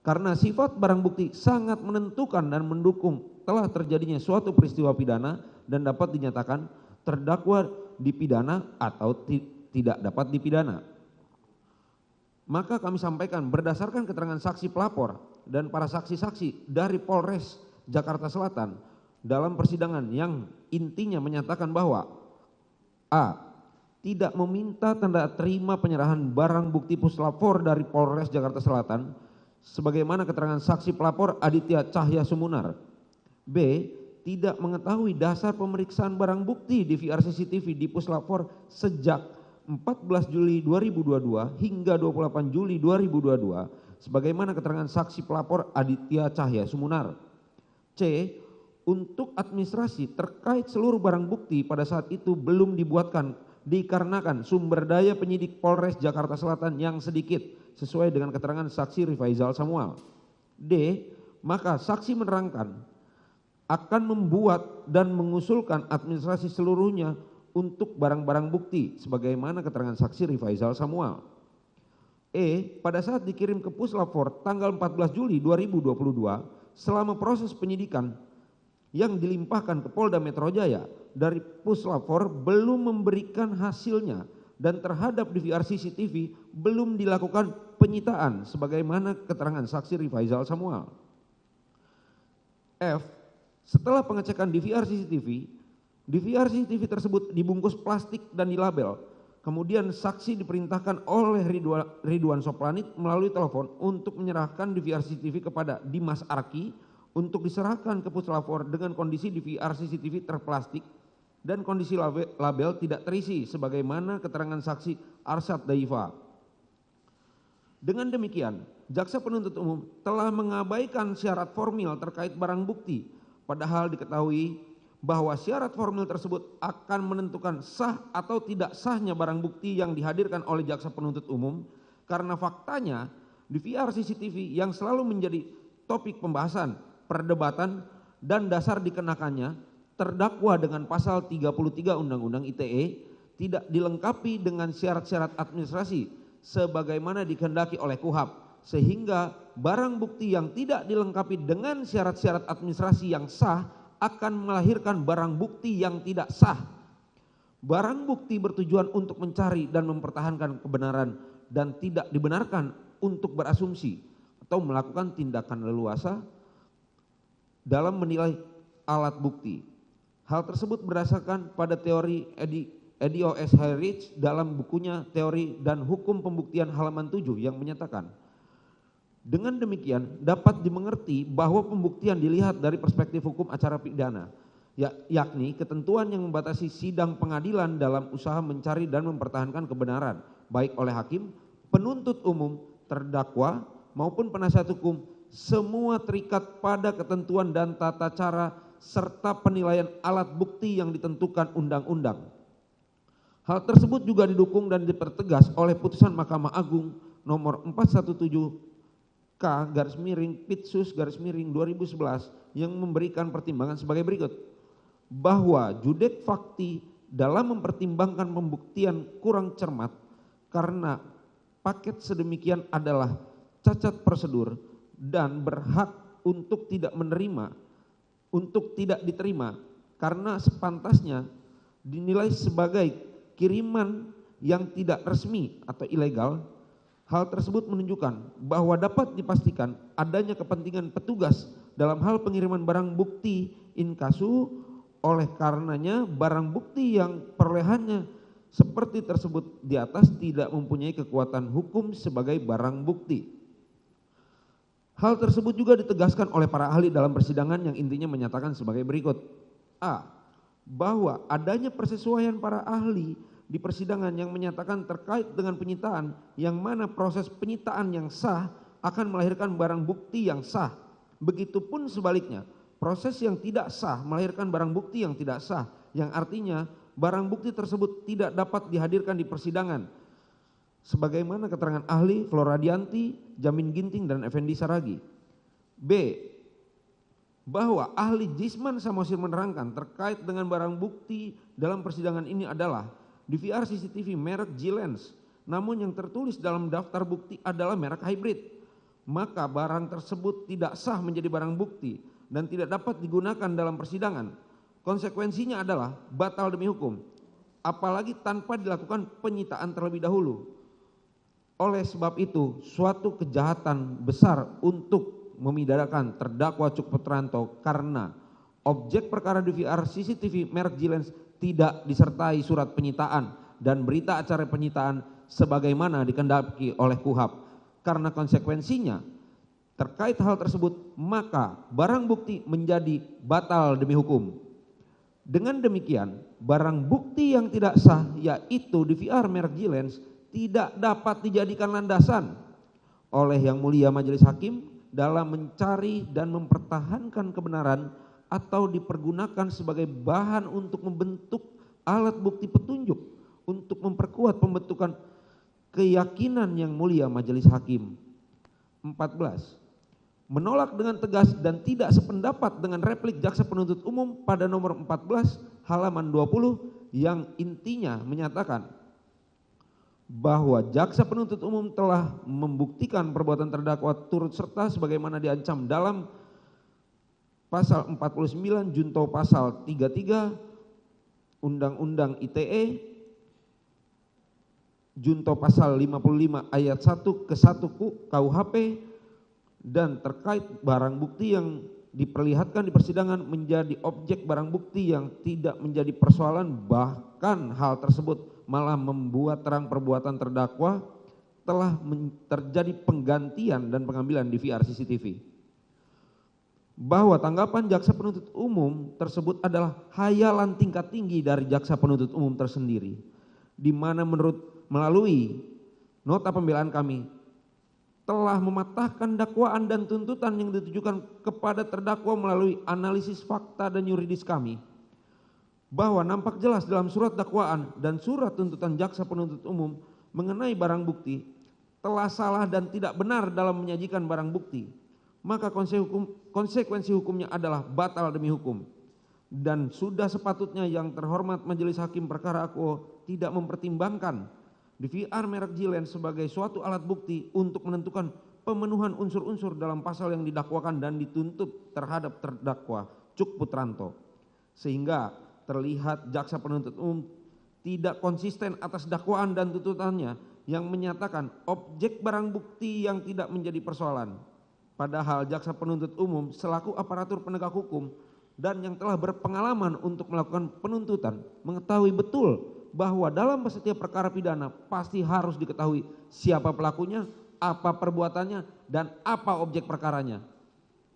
Karena sifat barang bukti sangat menentukan dan mendukung telah terjadinya suatu peristiwa pidana dan dapat dinyatakan terdakwa dipidana atau tidak dapat dipidana. Maka kami sampaikan berdasarkan keterangan saksi pelapor dan para saksi-saksi dari Polres Jakarta Selatan dalam persidangan yang intinya menyatakan bahwa A. Tidak meminta tanda terima penyerahan barang bukti puslapor dari Polres Jakarta Selatan sebagaimana keterangan saksi pelapor Aditya Cahya Sumunar. B. Tidak mengetahui dasar pemeriksaan barang bukti di VR CCTV di puslapor sejak 14 Juli 2022 hingga 28 Juli 2022 sebagaimana keterangan saksi pelapor Aditya Cahya Sumunar. C. Untuk administrasi terkait seluruh barang bukti pada saat itu belum dibuatkan dikarenakan sumber daya penyidik Polres Jakarta Selatan yang sedikit sesuai dengan keterangan saksi Rifaizal Samuel. D. Maka saksi menerangkan akan membuat dan mengusulkan administrasi seluruhnya untuk barang-barang bukti sebagaimana keterangan saksi Rifaizal Samuel. E. Pada saat dikirim ke Puslapor tanggal 14 Juli 2022 selama proses penyidikan yang dilimpahkan ke Polda Metro Jaya dari Puslapor belum memberikan hasilnya dan terhadap DVR CCTV belum dilakukan penyitaan sebagaimana keterangan saksi Rifaizal Samuel. F. Setelah pengecekan DVR CCTV tersebut dibungkus plastik dan dilabel. Kemudian saksi diperintahkan oleh Ridwan Soplanit melalui telepon untuk menyerahkan DVR CCTV kepada Dimas Arki untuk diserahkan ke Puslapor dengan kondisi DVR CCTV terplastik dan kondisi label tidak terisi sebagaimana keterangan saksi Arsyad Daifa. Dengan demikian, jaksa penuntut umum telah mengabaikan syarat formil terkait barang bukti, padahal diketahui bahwa syarat formil tersebut akan menentukan sah atau tidak sahnya barang bukti yang dihadirkan oleh jaksa penuntut umum karena faktanya DVR CCTV yang selalu menjadi topik pembahasan, perdebatan, dan dasar dikenakannya terdakwa dengan pasal 33 Undang-Undang ITE tidak dilengkapi dengan syarat-syarat administrasi sebagaimana dikehendaki oleh KUHAP sehingga barang bukti yang tidak dilengkapi dengan syarat-syarat administrasi yang sah akan melahirkan barang bukti yang tidak sah. Barang bukti bertujuan untuk mencari dan mempertahankan kebenaran dan tidak dibenarkan untuk berasumsi atau melakukan tindakan leluasa dalam menilai alat bukti. Hal tersebut berdasarkan pada teori Eddie O.S. Heinrich dalam bukunya Teori dan Hukum Pembuktian halaman 7 yang menyatakan, dengan demikian dapat dimengerti bahwa pembuktian dilihat dari perspektif hukum acara pidana, yakni ketentuan yang membatasi sidang pengadilan dalam usaha mencari dan mempertahankan kebenaran, baik oleh hakim, penuntut umum, terdakwa, maupun penasihat hukum, semua terikat pada ketentuan dan tata cara serta penilaian alat bukti yang ditentukan undang-undang. Hal tersebut juga didukung dan dipertegas oleh putusan Mahkamah Agung nomor 417 K/Pitsus/2011 yang memberikan pertimbangan sebagai berikut. Bahwa judek fakti dalam mempertimbangkan pembuktian kurang cermat karena paket sedemikian adalah cacat prosedur dan berhak untuk tidak diterima karena sepantasnya dinilai sebagai kiriman yang tidak resmi atau ilegal. Hal tersebut menunjukkan bahwa dapat dipastikan adanya kepentingan petugas dalam hal pengiriman barang bukti inkasu, oleh karenanya barang bukti yang perolehannya seperti tersebut di atas tidak mempunyai kekuatan hukum sebagai barang bukti. Hal tersebut juga ditegaskan oleh para ahli dalam persidangan yang intinya menyatakan sebagai berikut. A. Bahwa adanya persesuaian para ahli di persidangan yang menyatakan terkait dengan penyitaan yang mana proses penyitaan yang sah akan melahirkan barang bukti yang sah. Begitupun sebaliknya, proses yang tidak sah melahirkan barang bukti yang tidak sah, yang artinya barang bukti tersebut tidak dapat dihadirkan di persidangan. Sebagaimana keterangan ahli Floradianti, Jamin Ginting, dan Effendi Saragi. B. Bahwa ahli Jisman Samosir menerangkan terkait dengan barang bukti dalam persidangan ini adalah DVR CCTV merek G-Lens, namun yang tertulis dalam daftar bukti adalah merek hybrid. Maka barang tersebut tidak sah menjadi barang bukti dan tidak dapat digunakan dalam persidangan. Konsekuensinya adalah batal demi hukum, apalagi tanpa dilakukan penyitaan terlebih dahulu. Oleh sebab itu, suatu kejahatan besar untuk memidanakan terdakwa Cuk Putranto karena objek perkara DVR CCTV merek G-Lens tidak disertai surat penyitaan dan berita acara penyitaan sebagaimana dikehendaki oleh KUHP. Karena konsekuensinya terkait hal tersebut, maka barang bukti menjadi batal demi hukum. Dengan demikian, barang bukti yang tidak sah yaitu DVR merek G-Lens tidak dapat dijadikan landasan oleh Yang Mulia Majelis Hakim dalam mencari dan mempertahankan kebenaran atau dipergunakan sebagai bahan untuk membentuk alat bukti petunjuk untuk memperkuat pembentukan keyakinan Yang Mulia Majelis Hakim. 14. Menolak dengan tegas dan tidak sependapat dengan replik jaksa penuntut umum pada nomor 14 halaman 20 yang intinya menyatakan bahwa jaksa penuntut umum telah membuktikan perbuatan terdakwa turut serta sebagaimana diancam dalam pasal 49 junto pasal 33 Undang-Undang ITE junto pasal 55 ayat 1 ke 1 KUHP dan terkait barang bukti yang diperlihatkan di persidangan menjadi objek barang bukti yang tidak menjadi persoalan, bahkan hal tersebut malah membuat terang perbuatan terdakwa telah terjadi penggantian dan pengambilan DVR CCTV. Bahwa tanggapan jaksa penuntut umum tersebut adalah hayalan tingkat tinggi dari jaksa penuntut umum tersendiri, di mana melalui nota pembelaan kami telah mematahkan dakwaan dan tuntutan yang ditujukan kepada terdakwa melalui analisis fakta dan yuridis kami, bahwa nampak jelas dalam surat dakwaan dan surat tuntutan jaksa penuntut umum mengenai barang bukti telah salah dan tidak benar dalam menyajikan barang bukti, maka konsekuensi hukumnya adalah batal demi hukum. Dan sudah sepatutnya yang terhormat Majelis Hakim Perkara Akuo tidak mempertimbangkan DVR merek G-Lens sebagai suatu alat bukti untuk menentukan pemenuhan unsur-unsur dalam pasal yang didakwakan dan dituntut terhadap terdakwa Cuk Putranto, sehingga terlihat jaksa penuntut umum tidak konsisten atas dakwaan dan tuntutannya yang menyatakan objek barang bukti yang tidak menjadi persoalan. Padahal jaksa penuntut umum selaku aparatur penegak hukum dan yang telah berpengalaman untuk melakukan penuntutan mengetahui betul bahwa dalam setiap perkara pidana pasti harus diketahui siapa pelakunya, apa perbuatannya, dan apa objek perkaranya.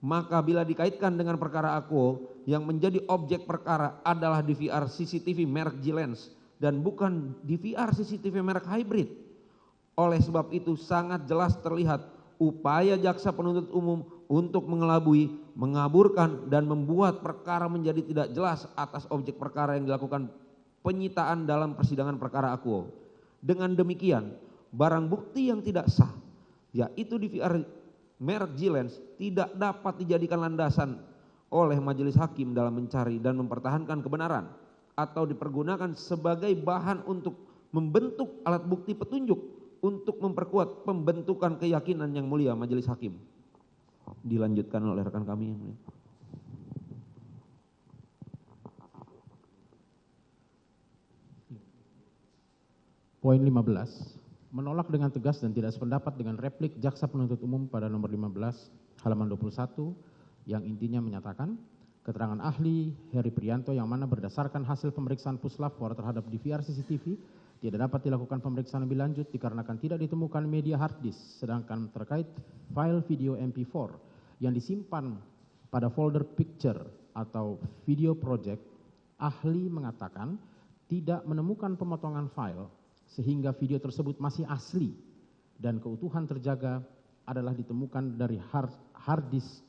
Maka bila dikaitkan dengan perkara Akuo, yang menjadi objek perkara adalah DVR CCTV merek G-Lens dan bukan DVR CCTV merek hybrid. Oleh sebab itu sangat jelas terlihat upaya jaksa penuntut umum untuk mengelabui, mengaburkan, dan membuat perkara menjadi tidak jelas atas objek perkara yang dilakukan penyitaan dalam persidangan perkara Akuo. Dengan demikian, barang bukti yang tidak sah, yaitu DVR merek G-Lens, tidak dapat dijadikan landasan oleh majelis hakim dalam mencari dan mempertahankan kebenaran atau dipergunakan sebagai bahan untuk membentuk alat bukti petunjuk untuk memperkuat pembentukan keyakinan Yang Mulia Majelis Hakim. Dilanjutkan oleh rekan kami yang mulia. Poin 15, menolak dengan tegas dan tidak sependapat dengan replik jaksa penuntut umum pada nomor 15 halaman 21 yang intinya menyatakan keterangan ahli Heri Prianto yang mana berdasarkan hasil pemeriksaan puslapor terhadap DVR CCTV Tidak dapat dilakukan pemeriksaan lebih lanjut dikarenakan tidak ditemukan media hard disk, sedangkan terkait file video MP4 yang disimpan pada folder picture atau video project, ahli mengatakan tidak menemukan pemotongan file sehingga video tersebut masih asli dan keutuhan terjaga adalah ditemukan dari hard disk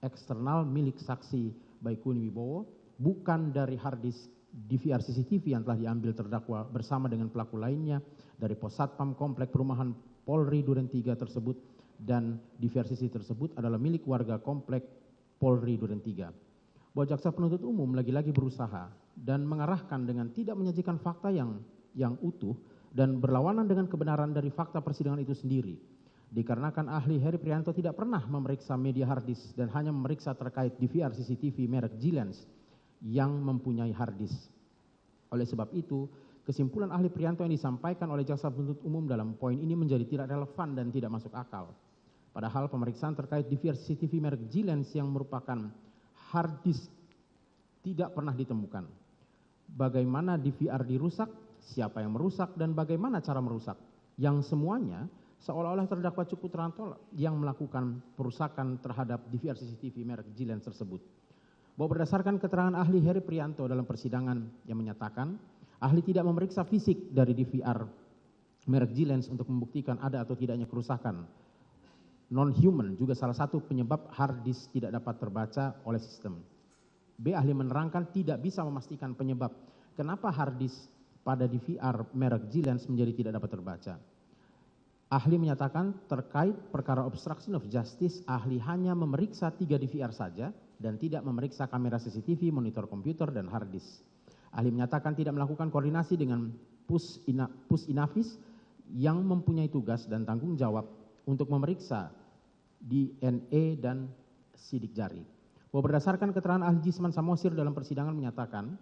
eksternal milik saksi Baikuni Wibowo, bukan dari hard disk DVR CCTV yang telah diambil terdakwa bersama dengan pelaku lainnya dari Pos Satpam Komplek Perumahan Polri Duren 3 tersebut, dan DVR CCTV tersebut adalah milik warga Komplek Polri Duren 3. Bahwa jaksa penuntut umum lagi-lagi berusaha dan mengarahkan dengan tidak menyajikan fakta yang utuh dan berlawanan dengan kebenaran dari fakta persidangan itu sendiri. Dikarenakan ahli Heri Prianto tidak pernah memeriksa media hard disk dan hanya memeriksa terkait DVR CCTV merek G-Lens yang mempunyai hard disk. Oleh sebab itu, kesimpulan ahli Prianto yang disampaikan oleh jaksa penuntut umum dalam poin ini menjadi tidak relevan dan tidak masuk akal. Padahal pemeriksaan terkait DVR CCTV merek G-Lens yang merupakan hard disk tidak pernah ditemukan. Bagaimana DVR dirusak, siapa yang merusak, dan bagaimana cara merusak. Yang semuanya seolah-olah terdakwa Cuk Putranto yang melakukan perusakan terhadap DVR CCTV merek G-Lens tersebut. Bahwa berdasarkan keterangan ahli Heri Prianto dalam persidangan yang menyatakan ahli tidak memeriksa fisik dari DVR merek G-Lens untuk membuktikan ada atau tidaknya kerusakan. Non-human juga salah satu penyebab hard disk tidak dapat terbaca oleh sistem. B. Ahli menerangkan tidak bisa memastikan penyebab kenapa hard disk pada DVR merek G-Lens menjadi tidak dapat terbaca. Ahli menyatakan terkait perkara obstruction of justice, ahli hanya memeriksa 3 DVR saja dan tidak memeriksa kamera CCTV, monitor komputer, dan hard disk. Ahli menyatakan tidak melakukan koordinasi dengan Pusinavis yang mempunyai tugas dan tanggung jawab untuk memeriksa DNA dan sidik jari. Bahwa berdasarkan keterangan ahli Jisman Samosir dalam persidangan menyatakan,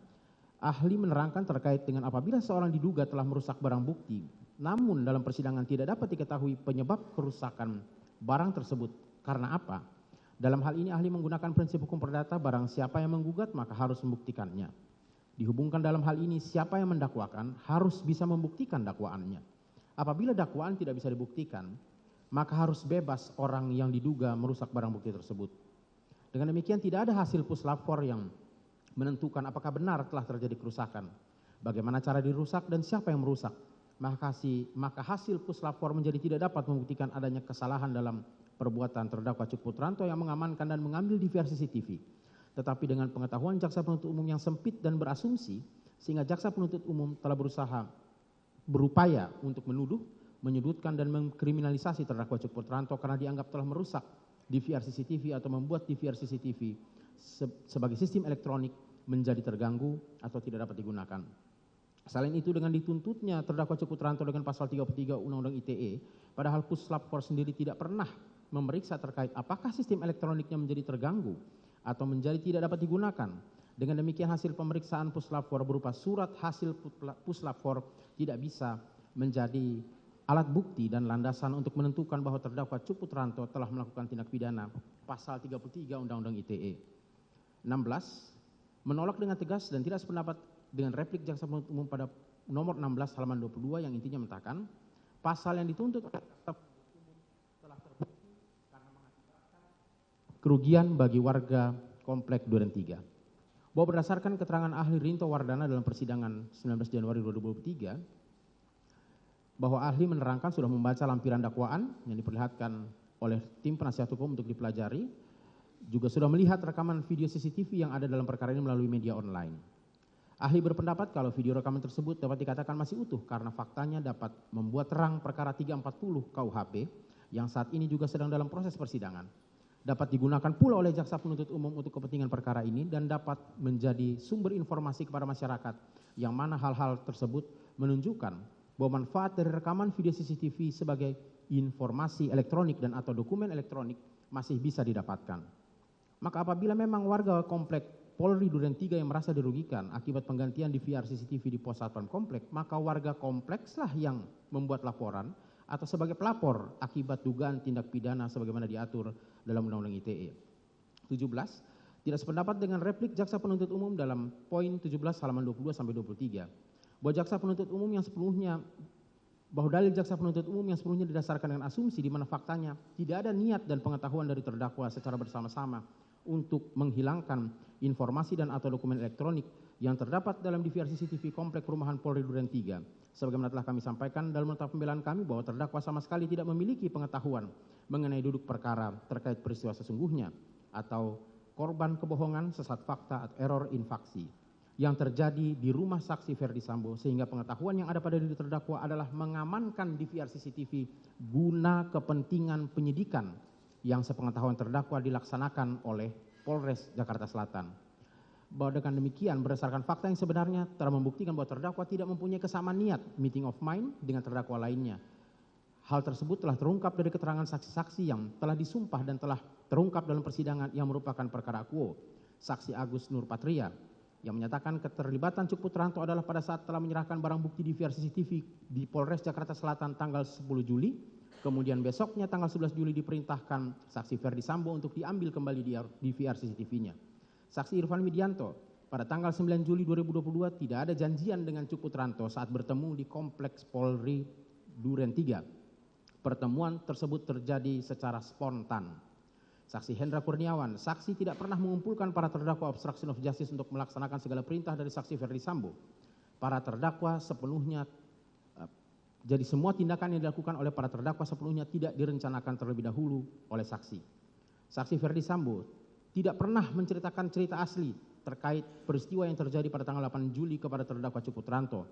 ahli menerangkan terkait dengan apabila seorang diduga telah merusak barang bukti, namun dalam persidangan tidak dapat diketahui penyebab kerusakan barang tersebut karena apa. Dalam hal ini ahli menggunakan prinsip hukum perdata, barang siapa yang menggugat maka harus membuktikannya. Dihubungkan dalam hal ini siapa yang mendakwakan harus bisa membuktikan dakwaannya. Apabila dakwaan tidak bisa dibuktikan, maka harus bebas orang yang diduga merusak barang bukti tersebut. Dengan demikian tidak ada hasil puslapor yang menentukan apakah benar telah terjadi kerusakan, bagaimana cara dirusak dan siapa yang merusak. Maka hasil puslapor menjadi tidak dapat membuktikan adanya kesalahan dalam perbuatan terdakwa Cuk Putranto yang mengamankan dan mengambil DVR CCTV. Tetapi dengan pengetahuan jaksa penuntut umum yang sempit dan berasumsi, sehingga jaksa penuntut umum telah berupaya untuk menuduh, menyudutkan dan mengkriminalisasi terdakwa Cuk Putranto karena dianggap telah merusak DVR CCTV atau membuat DVR CCTV sebagai sistem elektronik menjadi terganggu atau tidak dapat digunakan. Selain itu dengan dituntutnya terdakwa Cuk Putranto dengan pasal 33 Undang-Undang ITE, padahal Puslapor sendiri tidak pernah memeriksa terkait apakah sistem elektroniknya menjadi terganggu atau menjadi tidak dapat digunakan. Dengan demikian hasil pemeriksaan Puslapor berupa surat hasil Puslapor tidak bisa menjadi alat bukti dan landasan untuk menentukan bahwa terdakwa Cuk Putranto telah melakukan tindak pidana pasal 33 Undang-Undang ITE. 16. Menolak dengan tegas dan tidak sependapat dengan replik jaksa penuntut umum pada nomor 16 halaman 22 yang intinya mengatakan pasal yang dituntut oleh jaksa penuntut umum telah terbukti karena mengakibatkan kerugian bagi warga Komplek Duren 3. Bahwa berdasarkan keterangan ahli Rinto Wardana dalam persidangan 19 Januari 2023, bahwa ahli menerangkan sudah membaca lampiran dakwaan yang diperlihatkan oleh tim penasihat hukum untuk dipelajari, juga sudah melihat rekaman video CCTV yang ada dalam perkara ini melalui media online. Ahli berpendapat kalau video rekaman tersebut dapat dikatakan masih utuh karena faktanya dapat membuat terang perkara 340 KUHP yang saat ini juga sedang dalam proses persidangan. Dapat digunakan pula oleh jaksa penuntut umum untuk kepentingan perkara ini dan dapat menjadi sumber informasi kepada masyarakat yang mana hal-hal tersebut menunjukkan bahwa manfaat dari rekaman video CCTV sebagai informasi elektronik dan atau dokumen elektronik masih bisa didapatkan. Maka apabila memang warga Komplek Polri Duren 3 yang merasa dirugikan akibat penggantian DVR CCTV di pos satpam komplek, maka warga komplekslah yang membuat laporan atau sebagai pelapor akibat dugaan tindak pidana sebagaimana diatur dalam Undang-Undang ITE. 17. Tidak sependapat dengan replik jaksa penuntut umum dalam poin 17 halaman 22 sampai 23. bahwa jaksa penuntut umum yang sepenuhnya bahwa dalil jaksa penuntut umum yang sepenuhnya didasarkan dengan asumsi di mana faktanya tidak ada niat dan pengetahuan dari terdakwa secara bersama-sama untuk menghilangkan informasi dan atau dokumen elektronik yang terdapat dalam DVR CCTV komplek perumahan Polri Duren 3. Sebagaimana telah kami sampaikan dalam nota pembelaan kami bahwa terdakwa sama sekali tidak memiliki pengetahuan mengenai duduk perkara terkait peristiwa sesungguhnya atau korban kebohongan, sesat fakta, atau error in faksi yang terjadi di rumah saksi Ferdi Sambo, sehingga pengetahuan yang ada pada diri terdakwa adalah mengamankan DVR CCTV guna kepentingan penyidikan yang sepengetahuan terdakwa dilaksanakan oleh Polres Jakarta Selatan. Bahwa dengan demikian berdasarkan fakta yang sebenarnya telah membuktikan bahwa terdakwa tidak mempunyai kesamaan niat meeting of mind dengan terdakwa lainnya. Hal tersebut telah terungkap dari keterangan saksi-saksi yang telah disumpah dan telah terungkap dalam persidangan yang merupakan perkara quo. Saksi Agus Nur Patria yang menyatakan keterlibatan Cuk Putranto adalah pada saat telah menyerahkan barang bukti DVR CCTV di Polres Jakarta Selatan tanggal 10 Juli, kemudian besoknya tanggal 11 Juli diperintahkan saksi Ferdi Sambo untuk diambil kembali DVR CCTV-nya. Saksi Irfan Widianto pada tanggal 9 Juli 2022 tidak ada janjian dengan Cuk Putranto saat bertemu di Kompleks Polri Duren 3. Pertemuan tersebut terjadi secara spontan. Saksi Hendra Kurniawan, saksi tidak pernah mengumpulkan para terdakwa obstruction of justice untuk melaksanakan segala perintah dari saksi Ferdi Sambo. Para terdakwa sepenuhnya, jadi semua tindakan yang dilakukan oleh para terdakwa sepenuhnya tidak direncanakan terlebih dahulu oleh saksi. Saksi Ferdi Sambo tidak pernah menceritakan cerita asli terkait peristiwa yang terjadi pada tanggal 8 Juli kepada terdakwa Cuk Putranto.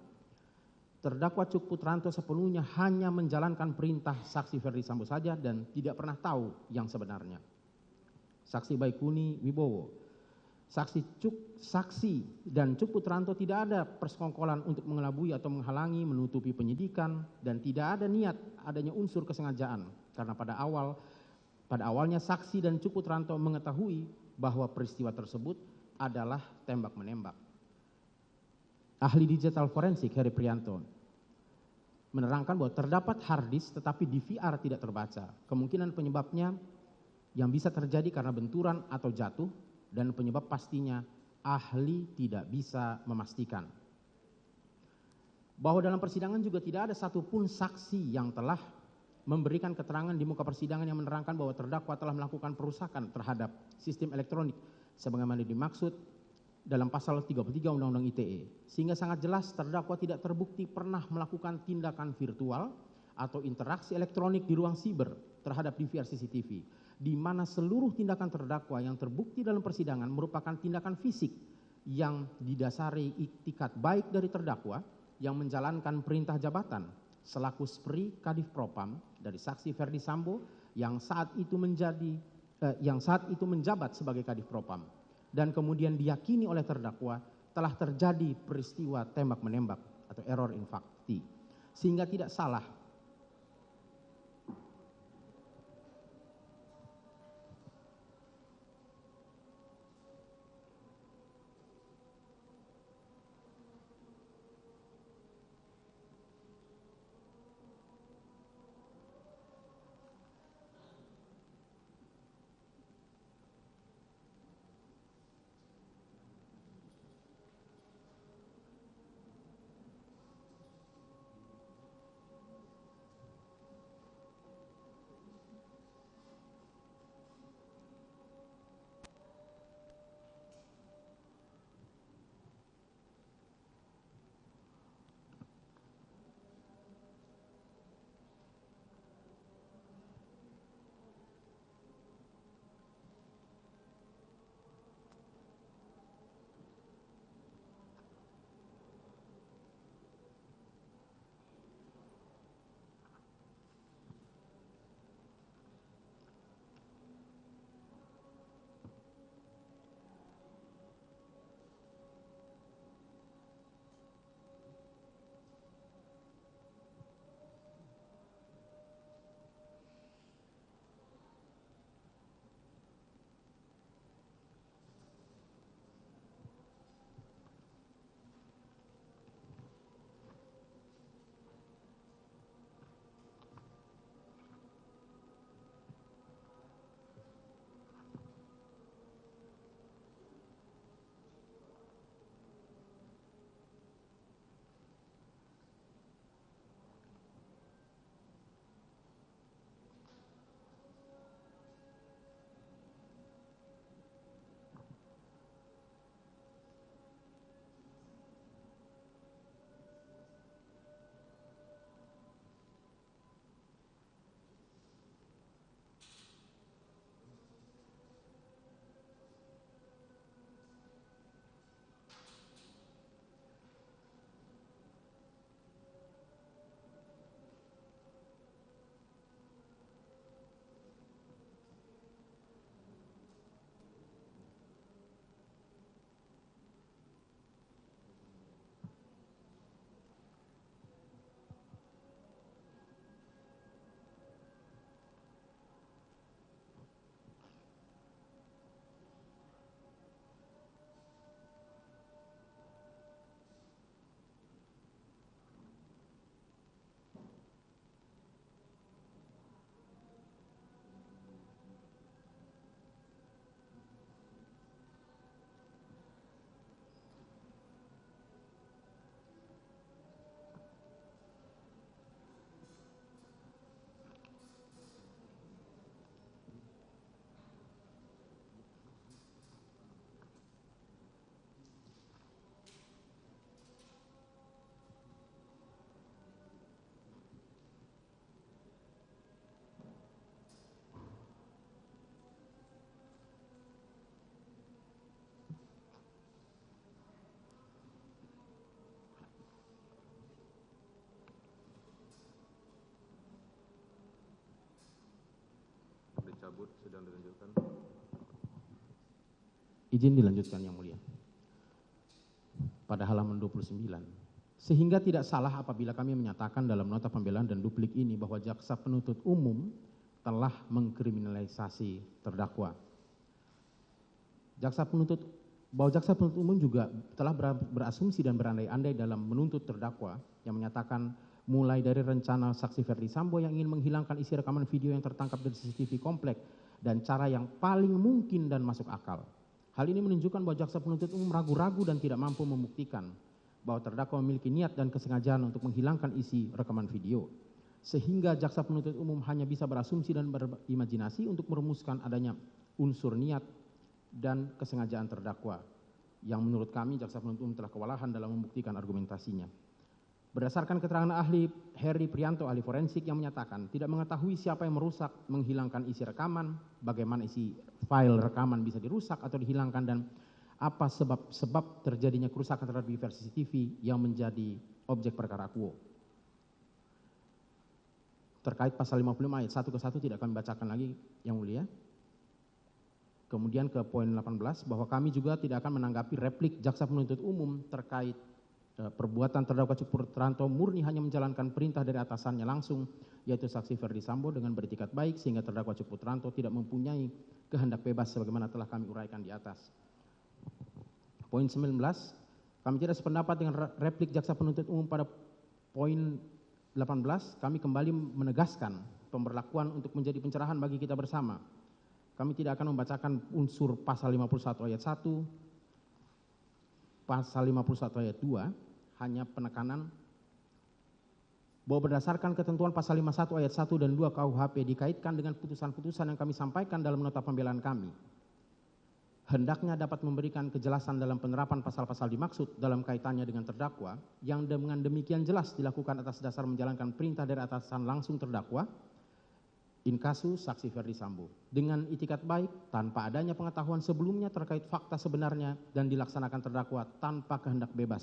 Terdakwa Cuk Putranto sepenuhnya hanya menjalankan perintah saksi Ferdi Sambo saja dan tidak pernah tahu yang sebenarnya. Saksi Baikuni Wibowo, saksi dan Cuk Putranto tidak ada persekongkolan untuk mengelabui atau menghalangi, menutupi penyidikan, dan tidak ada niat adanya unsur kesengajaan karena pada awalnya saksi dan Cuk Putranto mengetahui bahwa peristiwa tersebut adalah tembak menembak. Ahli digital forensik Heri Prianto menerangkan bahwa terdapat hard disk tetapi DVR tidak terbaca. Kemungkinan penyebabnya yang bisa terjadi karena benturan atau jatuh, dan penyebab pastinya ahli tidak bisa memastikan. Bahwa dalam persidangan juga tidak ada satupun saksi yang telah memberikan keterangan di muka persidangan yang menerangkan bahwa terdakwa telah melakukan perusakan terhadap sistem elektronik sebagaimana dimaksud dalam pasal 33 Undang-Undang ITE. Sehingga sangat jelas terdakwa tidak terbukti pernah melakukan tindakan virtual atau interaksi elektronik di ruang siber terhadap DVR CCTV, di mana seluruh tindakan terdakwa yang terbukti dalam persidangan merupakan tindakan fisik yang didasari iktikat baik dari terdakwa yang menjalankan perintah jabatan selaku Spri Kadif Propam dari saksi Ferdi Sambo yang saat itu menjabat sebagai Kadif Propam, dan kemudian diyakini oleh terdakwa telah terjadi peristiwa tembak menembak atau error in fact, sehingga tidak salah dicabut, sidang dilanjutkan. Izin dilanjutkan Yang Mulia. Pada halaman 29. Sehingga tidak salah apabila kami menyatakan dalam nota pembelaan dan duplik ini bahwa jaksa penuntut umum telah mengkriminalisasi terdakwa. Jaksa penuntut umum juga telah berasumsi dan berandai-andai dalam menuntut terdakwa yang menyatakan mulai dari rencana saksi Ferdi Sambo yang ingin menghilangkan isi rekaman video yang tertangkap dari CCTV komplek dan cara yang paling mungkin dan masuk akal. Hal ini menunjukkan bahwa jaksa penuntut umum ragu-ragu dan tidak mampu membuktikan bahwa terdakwa memiliki niat dan kesengajaan untuk menghilangkan isi rekaman video. Sehingga jaksa penuntut umum hanya bisa berasumsi dan berimajinasi untuk merumuskan adanya unsur niat dan kesengajaan terdakwa, yang menurut kami jaksa penuntut umum telah kewalahan dalam membuktikan argumentasinya. Berdasarkan keterangan ahli Heri Prianto, ahli forensik yang menyatakan tidak mengetahui siapa yang merusak, menghilangkan isi rekaman, bagaimana isi file rekaman bisa dirusak atau dihilangkan, dan apa sebab terjadinya kerusakan terhadap diversi CCTV yang menjadi objek perkara quo. Terkait pasal 55 ayat 1 ke 1 tidak kami bacakan lagi Yang Mulia. Kemudian ke poin 18 bahwa kami juga tidak akan menanggapi replik jaksa penuntut umum terkait perbuatan terdakwa Cuk Putranto murni hanya menjalankan perintah dari atasannya langsung, yaitu saksi Ferdi Sambo, dengan beretikat baik sehingga terdakwa Cuk Putranto tidak mempunyai kehendak bebas sebagaimana telah kami uraikan di atas. Poin 19, kami tidak sependapat dengan replik jaksa penuntut umum pada poin 18. Kami kembali menegaskan pemberlakuan untuk menjadi pencerahan bagi kita bersama. Kami tidak akan membacakan unsur pasal 51 ayat 1, pasal 51 ayat 2, hanya penekanan bahwa berdasarkan ketentuan pasal 51 ayat 1 dan 2 KUHP dikaitkan dengan putusan-putusan yang kami sampaikan dalam nota pembelaan kami. Hendaknya dapat memberikan kejelasan dalam penerapan pasal-pasal dimaksud dalam kaitannya dengan terdakwa yang dengan demikian jelas dilakukan atas dasar menjalankan perintah dari atasan langsung terdakwa, in kasus saksi Ferdi Sambo, dengan itikat baik tanpa adanya pengetahuan sebelumnya terkait fakta sebenarnya dan dilaksanakan terdakwa tanpa kehendak bebas.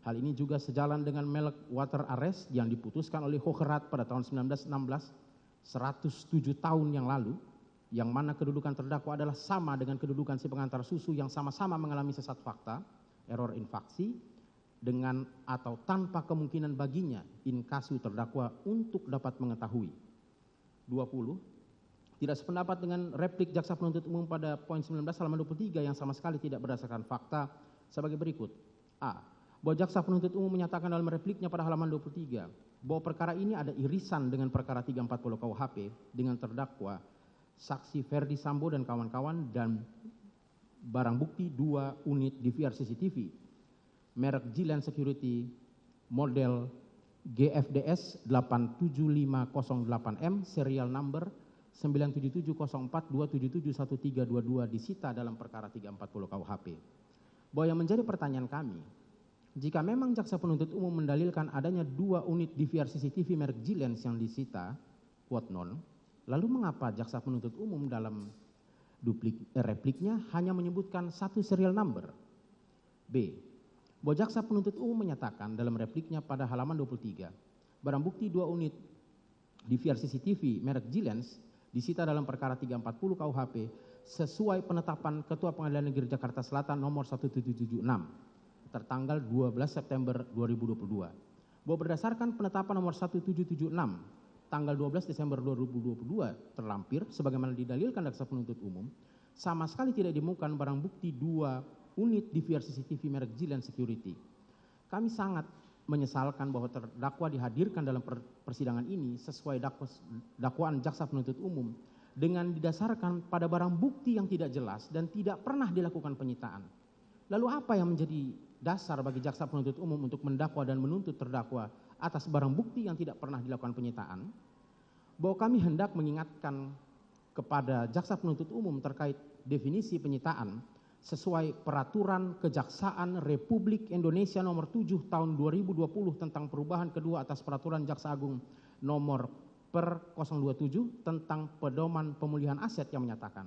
Hal ini juga sejalan dengan Melek Water Arrest yang diputuskan oleh Hogerat pada tahun 1916, 107 tahun yang lalu, yang mana kedudukan terdakwa adalah sama dengan kedudukan si pengantar susu yang sama-sama mengalami sesat fakta, error in faksi, dengan atau tanpa kemungkinan baginya in kasu terdakwa untuk dapat mengetahui. 20. Tidak sependapat dengan replik jaksa penuntut umum pada poin 19 halaman 23 yang sama sekali tidak berdasarkan fakta sebagai berikut. A. Bahwa jaksa penuntut umum menyatakan dalam repliknya pada halaman 23 bahwa perkara ini ada irisan dengan perkara 340 KUHP dengan terdakwa saksi Ferdi Sambo dan kawan-kawan dan barang bukti 2 unit DVR CCTV merek Gilan Security model GFDS 87508M serial number 97704277132 disita dalam perkara 340 KUHP. Bahwa yang menjadi pertanyaan kami, jika memang jaksa penuntut umum mendalilkan adanya 2 unit DVR CCTV merek Gilens yang disita, quote non, lalu mengapa jaksa penuntut umum dalam repliknya hanya menyebutkan 1 serial number? B. Bahwa jaksa penuntut umum menyatakan dalam repliknya pada halaman 23, barang bukti 2 unit DVR CCTV merek Gilens disita dalam perkara 340 KUHP sesuai penetapan Ketua Pengadilan Negeri Jakarta Selatan nomor 1776 tertanggal 12 September 2022. Bahwa berdasarkan penetapan nomor 1776 tanggal 12 Desember 2022 terlampir sebagaimana didalilkan jaksa penuntut umum, sama sekali tidak ditemukan barang bukti 2 unit DVR CCTV merek Gilan Security. Kami sangat menyesalkan bahwa terdakwa dihadirkan dalam persidangan ini sesuai dakwaan jaksa penuntut umum dengan didasarkan pada barang bukti yang tidak jelas dan tidak pernah dilakukan penyitaan. Lalu apa yang menjadi dasar bagi jaksa penuntut umum untuk mendakwa dan menuntut terdakwa atas barang bukti yang tidak pernah dilakukan penyitaan? Bahwa kami hendak mengingatkan kepada jaksa penuntut umum terkait definisi penyitaan sesuai Peraturan Kejaksaan Republik Indonesia nomor 7 tahun 2020 tentang perubahan kedua atas Peraturan Jaksa Agung nomor per 027 tentang pedoman pemulihan aset yang menyatakan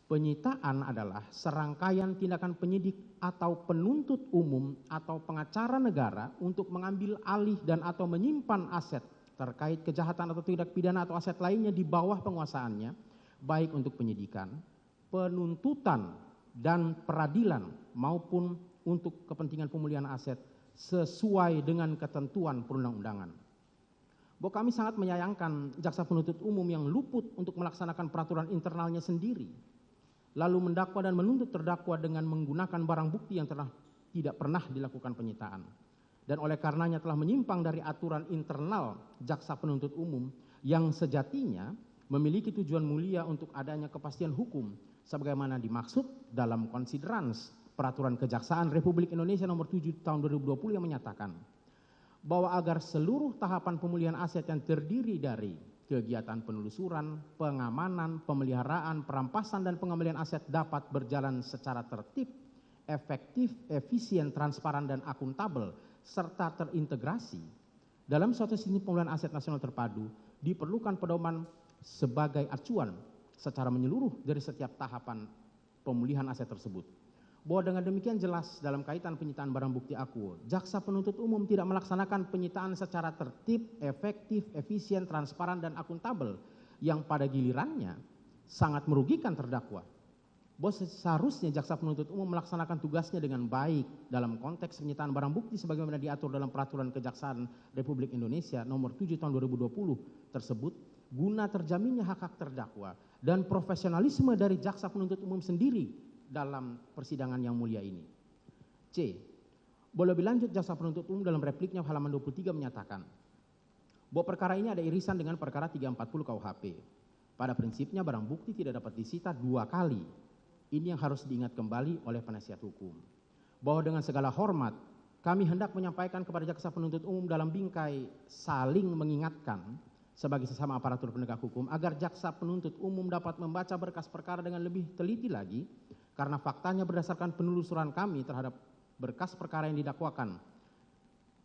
penyitaan adalah serangkaian tindakan penyidik atau penuntut umum atau pengacara negara untuk mengambil alih dan atau menyimpan aset terkait kejahatan atau tindak pidana atau aset lainnya di bawah penguasaannya baik untuk penyidikan, penuntutan, dan peradilan maupun untuk kepentingan pemulihan aset sesuai dengan ketentuan perundang-undangan. Bahwa kami sangat menyayangkan jaksa penuntut umum yang luput untuk melaksanakan peraturan internalnya sendiri, lalu mendakwa dan menuntut terdakwa dengan menggunakan barang bukti yang tidak pernah dilakukan penyitaan, dan oleh karenanya telah menyimpang dari aturan internal jaksa penuntut umum yang sejatinya memiliki tujuan mulia untuk adanya kepastian hukum sebagaimana dimaksud dalam konsiderans Peraturan Kejaksaan Republik Indonesia Nomor 7 Tahun 2020 yang menyatakan bahwa agar seluruh tahapan pemulihan aset yang terdiri dari kegiatan penelusuran, pengamanan, pemeliharaan, perampasan, dan pengembalian aset dapat berjalan secara tertib, efektif, efisien, transparan, dan akuntabel, serta terintegrasi dalam suatu sistem pemulihan aset nasional terpadu, diperlukan pedoman sebagai acuan secara menyeluruh dari setiap tahapan pemulihan aset tersebut. Bahwa dengan demikian jelas dalam kaitan penyitaan barang bukti akuo, jaksa penuntut umum tidak melaksanakan penyitaan secara tertib, efektif, efisien, transparan, dan akuntabel yang pada gilirannya sangat merugikan terdakwa. Bahwa seharusnya jaksa penuntut umum melaksanakan tugasnya dengan baik dalam konteks penyitaan barang bukti sebagaimana diatur dalam Peraturan Kejaksaan Republik Indonesia Nomor 7 Tahun 2020 tersebut, guna terjaminnya hak-hak terdakwa dan profesionalisme dari jaksa penuntut umum sendiri dalam persidangan yang mulia ini. C. Bahwa lebih lanjut jaksa penuntut umum dalam repliknya halaman 23 menyatakan bahwa perkara ini ada irisan dengan perkara 340 KUHP. Pada prinsipnya barang bukti tidak dapat disita 2 kali. Ini yang harus diingat kembali oleh penasihat hukum. Bahwa dengan segala hormat, kami hendak menyampaikan kepada jaksa penuntut umum dalam bingkai saling mengingatkan sebagai sesama aparatur penegak hukum agar jaksa penuntut umum dapat membaca berkas perkara dengan lebih teliti lagi, karena faktanya berdasarkan penelusuran kami terhadap berkas perkara yang didakwakan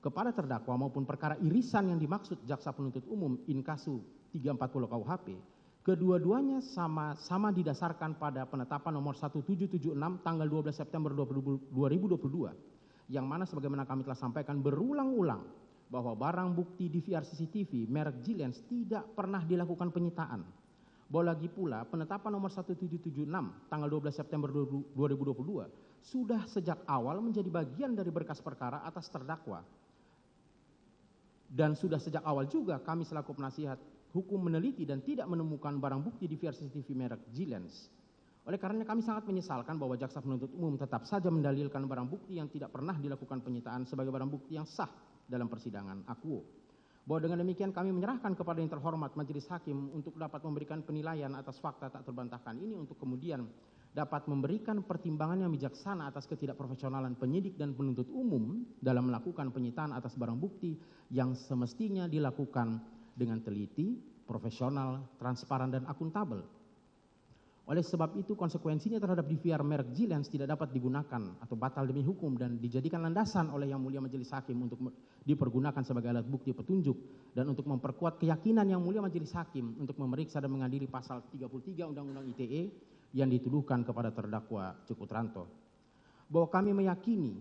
kepada terdakwa maupun perkara irisan yang dimaksud jaksa penuntut umum in kasu 340 KUHP, kedua-duanya sama didasarkan pada penetapan nomor 1776 tanggal 12 September 2022, yang mana sebagaimana kami telah sampaikan berulang-ulang bahwa barang bukti DVR CCTV merek Gilens tidak pernah dilakukan penyitaan. Bahwa lagi pula penetapan nomor 1776 tanggal 12 September 2022 sudah sejak awal menjadi bagian dari berkas perkara atas terdakwa. Dan sudah sejak awal juga kami selaku penasihat hukum meneliti dan tidak menemukan barang bukti DVR CCTV merek Gilens. Oleh karena kami sangat menyesalkan bahwa jaksa penuntut umum tetap saja mendalilkan barang bukti yang tidak pernah dilakukan penyitaan sebagai barang bukti yang sah dalam persidangan akuo. Bahwa dengan demikian kami menyerahkan kepada yang terhormat majelis hakim untuk dapat memberikan penilaian atas fakta tak terbantahkan ini, untuk kemudian dapat memberikan pertimbangan yang bijaksana atas ketidakprofesionalan penyidik dan penuntut umum dalam melakukan penyitaan atas barang bukti yang semestinya dilakukan dengan teliti, profesional, transparan, dan akuntabel. Oleh sebab itu konsekuensinya terhadap DVR merek Gilens tidak dapat digunakan atau batal demi hukum dan dijadikan landasan oleh Yang Mulia Majelis Hakim untuk dipergunakan sebagai alat bukti petunjuk dan untuk memperkuat keyakinan Yang Mulia Majelis Hakim untuk memeriksa dan mengadili pasal 33 Undang-Undang ITE yang dituduhkan kepada terdakwa Cukutranto. Bahwa kami meyakini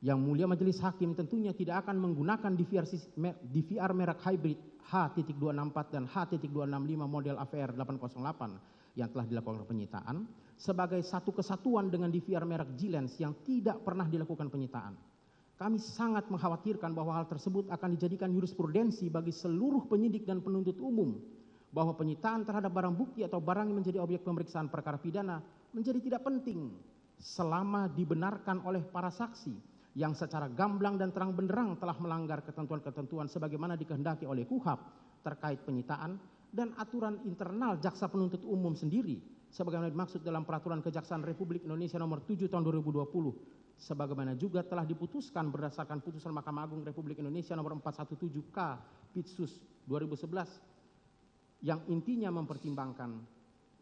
Yang Mulia Majelis Hakim tentunya tidak akan menggunakan DVR merek hybrid H.264 dan H.265 model AVR 808 yang telah dilakukan penyitaan sebagai satu kesatuan dengan DVR merek Gilens yang tidak pernah dilakukan penyitaan. Kami sangat mengkhawatirkan bahwa hal tersebut akan dijadikan jurisprudensi bagi seluruh penyidik dan penuntut umum, bahwa penyitaan terhadap barang bukti atau barang yang menjadi objek pemeriksaan perkara pidana menjadi tidak penting selama dibenarkan oleh para saksi yang secara gamblang dan terang benderang telah melanggar ketentuan-ketentuan sebagaimana dikehendaki oleh KUHP terkait penyitaan dan aturan internal jaksa penuntut umum sendiri sebagaimana dimaksud dalam Peraturan Kejaksaan Republik Indonesia Nomor 7 Tahun 2020, sebagaimana juga telah diputuskan berdasarkan putusan Mahkamah Agung Republik Indonesia Nomor 417 K Pitsus 2011 yang intinya mempertimbangkan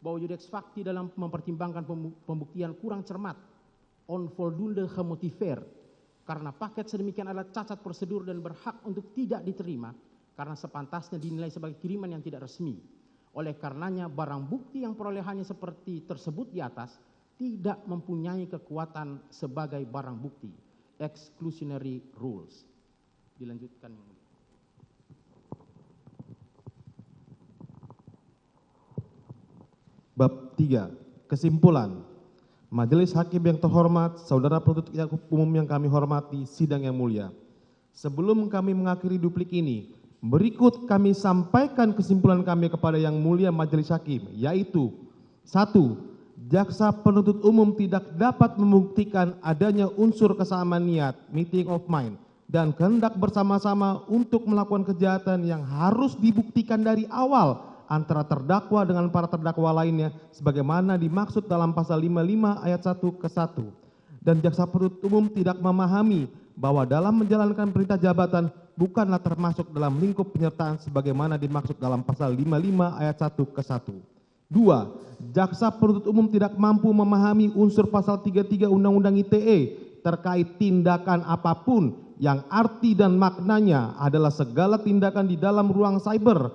bahwa Judex Fakti dalam mempertimbangkan pembuktian kurang cermat, onvoldoende gemotiveerd, karena paket sedemikian adalah cacat prosedur dan berhak untuk tidak diterima karena sepantasnya dinilai sebagai kiriman yang tidak resmi. Oleh karenanya barang bukti yang perolehannya seperti tersebut di atas tidak mempunyai kekuatan sebagai barang bukti. Exclusionary rules. Dilanjutkan. Bab 3. Kesimpulan. Majelis Hakim yang terhormat, saudara penuntut umum yang kami hormati, sidang yang mulia. Sebelum kami mengakhiri duplik ini, berikut kami sampaikan kesimpulan kami kepada yang mulia Majelis Hakim, yaitu: 1. Jaksa penuntut umum tidak dapat membuktikan adanya unsur kesamaan niat, meeting of mind, dan kehendak bersama-sama untuk melakukan kejahatan yang harus dibuktikan dari awal antara terdakwa dengan para terdakwa lainnya sebagaimana dimaksud dalam pasal 55 ayat 1 ke 1. Dan jaksa penuntut umum tidak memahami bahwa dalam menjalankan perintah jabatan bukanlah termasuk dalam lingkup penyertaan sebagaimana dimaksud dalam pasal 55 ayat 1 ke 1. 2. Jaksa penuntut umum tidak mampu memahami unsur pasal 33 Undang-Undang ITE terkait tindakan apapun yang arti dan maknanya adalah segala tindakan di dalam ruang cyber,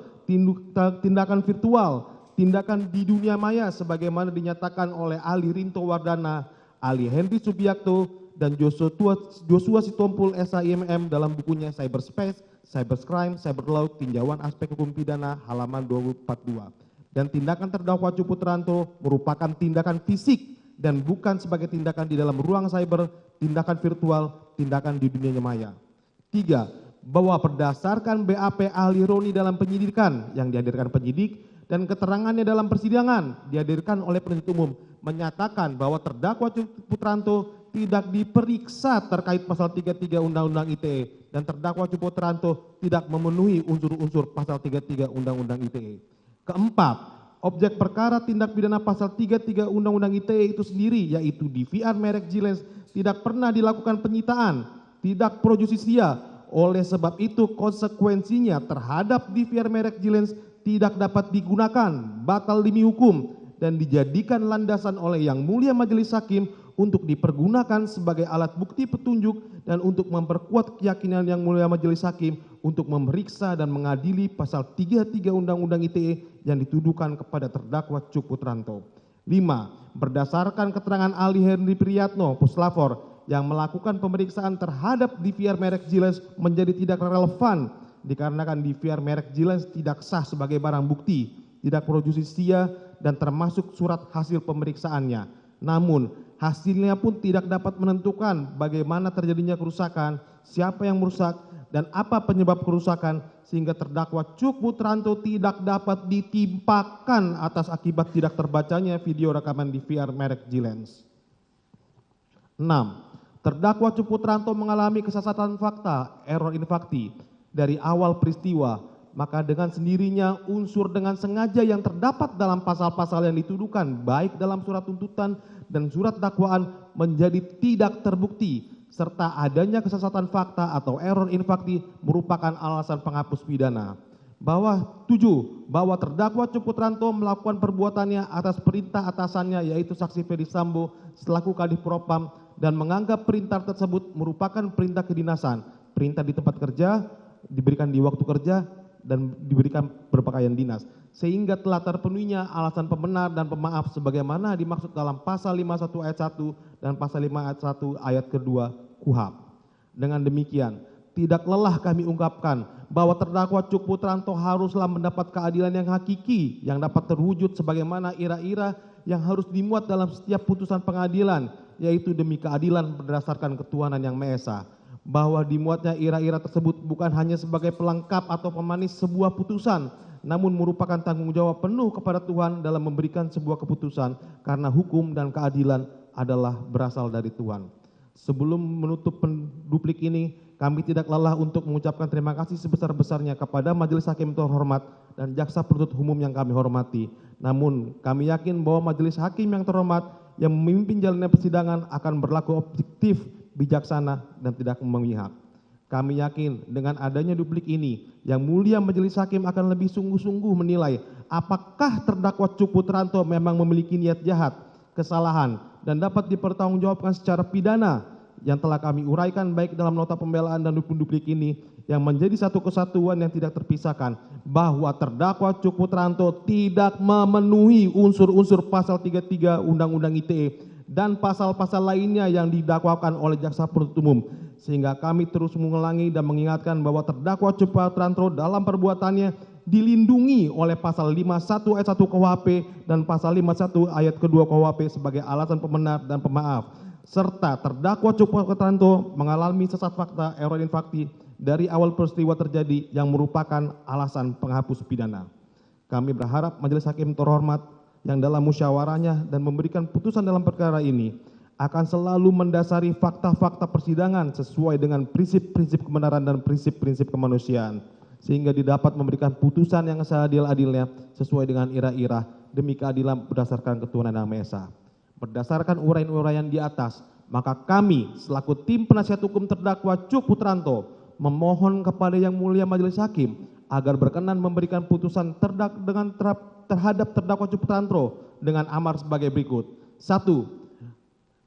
tindakan virtual, tindakan di dunia maya sebagaimana dinyatakan oleh ahli Rinto Wardana, ahli Henry Subiakto, dan Joshua Sitompul SIMM dalam bukunya Cyberspace, Cybercrime, Cyberlaw, Tinjauan Aspek Hukum Pidana halaman 242. Dan tindakan terdakwa Cu Putranto merupakan tindakan fisik dan bukan sebagai tindakan di dalam ruang cyber, tindakan virtual, tindakan di dunia maya. 3. Bahwa berdasarkan BAP ahli Roni dalam penyidikan yang dihadirkan penyidik dan keterangannya dalam persidangan dihadirkan oleh penuntut umum menyatakan bahwa terdakwa Cu Putranto tidak diperiksa terkait pasal 33 Undang-Undang ITE dan terdakwa Cu Putranto tidak memenuhi unsur-unsur pasal 33 Undang-Undang ITE. Keempat, objek perkara tindak pidana pasal 33 Undang-Undang ITE itu sendiri, yaitu DVR merek Gilens, tidak pernah dilakukan penyitaan, tidak pro justisia. Oleh sebab itu konsekuensinya terhadap DVR merek Gilens tidak dapat digunakan, batal demi hukum, dan dijadikan landasan oleh Yang Mulia Majelis Hakim untuk dipergunakan sebagai alat bukti petunjuk dan untuk memperkuat keyakinan Yang Mulia Majelis Hakim untuk memeriksa dan mengadili pasal 33 Undang-Undang ITE yang dituduhkan kepada terdakwa Cu Putranto. 5. Berdasarkan keterangan ahli Henry Priyatno, Puslapor, yang melakukan pemeriksaan terhadap DVR merek Gilens menjadi tidak relevan dikarenakan DVR merek Gilens tidak sah sebagai barang bukti, tidak pro justisia, dan termasuk surat hasil pemeriksaannya. Namun, hasilnya pun tidak dapat menentukan bagaimana terjadinya kerusakan, siapa yang merusak, dan apa penyebab kerusakan sehingga terdakwa Cu Putranto tidak dapat ditimpakan atas akibat tidak terbacanya video rekaman DVR merek Gilens. 6. Terdakwa Cu Putranto mengalami kesesatan fakta, error in facti, dari awal peristiwa, maka dengan sendirinya unsur dengan sengaja yang terdapat dalam pasal-pasal yang dituduhkan baik dalam surat tuntutan dan surat dakwaan menjadi tidak terbukti, serta adanya kesesatan fakta atau error in facti merupakan alasan penghapus pidana. 7. Bahwa terdakwa Cu Putranto melakukan perbuatannya atas perintah atasannya yaitu saksi Ferdy Sambo selaku Kadif Propam dan menganggap perintah tersebut merupakan perintah kedinasan, perintah di tempat kerja, diberikan di waktu kerja, dan diberikan berpakaian dinas, sehingga telah terpenuhinya alasan pembenar dan pemaaf sebagaimana dimaksud dalam pasal 51 ayat 1 dan pasal 5 ayat 1 ayat kedua KUHP. Dengan demikian, tidak lelah kami ungkapkan bahwa terdakwa Cu Putranto haruslah mendapat keadilan yang hakiki yang dapat terwujud sebagaimana ira-ira yang harus dimuat dalam setiap putusan pengadilan, yaitu demi keadilan berdasarkan ketuhanan yang Maha Esa. Bahwa dimuatnya ira-ira tersebut bukan hanya sebagai pelengkap atau pemanis sebuah putusan, namun merupakan tanggung jawab penuh kepada Tuhan dalam memberikan sebuah keputusan karena hukum dan keadilan adalah berasal dari Tuhan. Sebelum menutup duplik ini, kami tidak lelah untuk mengucapkan terima kasih sebesar-besarnya kepada Majelis Hakim terhormat dan jaksa penuntut umum yang kami hormati. Namun, kami yakin bahwa Majelis Hakim yang terhormat yang memimpin jalannya persidangan akan berlaku objektif, bijaksana, dan tidak memihak. Kami yakin dengan adanya duplik ini, Yang Mulia Majelis Hakim akan lebih sungguh-sungguh menilai apakah terdakwa Cu Putranto memang memiliki niat jahat, kesalahan, dan dapat dipertanggungjawabkan secara pidana yang telah kami uraikan baik dalam nota pembelaan dan duplik ini yang menjadi satu kesatuan yang tidak terpisahkan bahwa terdakwa Cu Putranto tidak memenuhi unsur-unsur pasal 33 Undang-Undang ITE dan pasal-pasal lainnya yang didakwakan oleh jaksa penuntut umum, sehingga kami terus mengulangi dan mengingatkan bahwa terdakwa Cu Putranto dalam perbuatannya dilindungi oleh pasal 51 ayat 1 KUHP dan pasal 51 ayat kedua KUHP sebagai alasan pembenar dan pemaaf, serta terdakwa Cuk Putranto mengalami sesat fakta erodin fakti dari awal peristiwa terjadi yang merupakan alasan penghapus pidana. Kami berharap majelis hakim terhormat yang dalam musyawarahnya dan memberikan putusan dalam perkara ini akan selalu mendasari fakta-fakta persidangan sesuai dengan prinsip-prinsip kebenaran dan prinsip-prinsip kemanusiaan, sehingga didapat memberikan putusan yang seadil-adilnya sesuai dengan irah-irah demi keadilan berdasarkan ketuhanan Yang Maha Esa. Berdasarkan uraian-uraian di atas, maka kami selaku tim penasihat hukum terdakwa Cuk Putranto memohon kepada Yang Mulia Majelis Hakim agar berkenan memberikan putusan terhadap terdakwa Cuk Putranto dengan amar sebagai berikut. 1.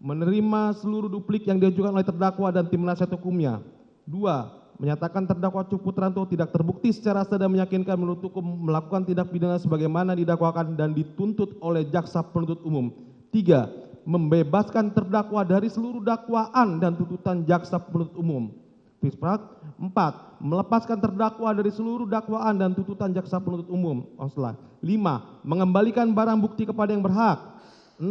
Menerima seluruh duplik yang diajukan oleh terdakwa dan tim penasihat hukumnya. 2. Menyatakan terdakwa Cuk Putranto tidak terbukti secara sah dan meyakinkan menurut hukum melakukan tindak pidana sebagaimana didakwakan dan dituntut oleh jaksa penuntut umum. 3. Membebaskan terdakwa dari seluruh dakwaan dan tuntutan jaksa penuntut umum. 4. Melepaskan terdakwa dari seluruh dakwaan dan tuntutan jaksa penuntut umum. 5. Mengembalikan barang bukti kepada yang berhak. 6.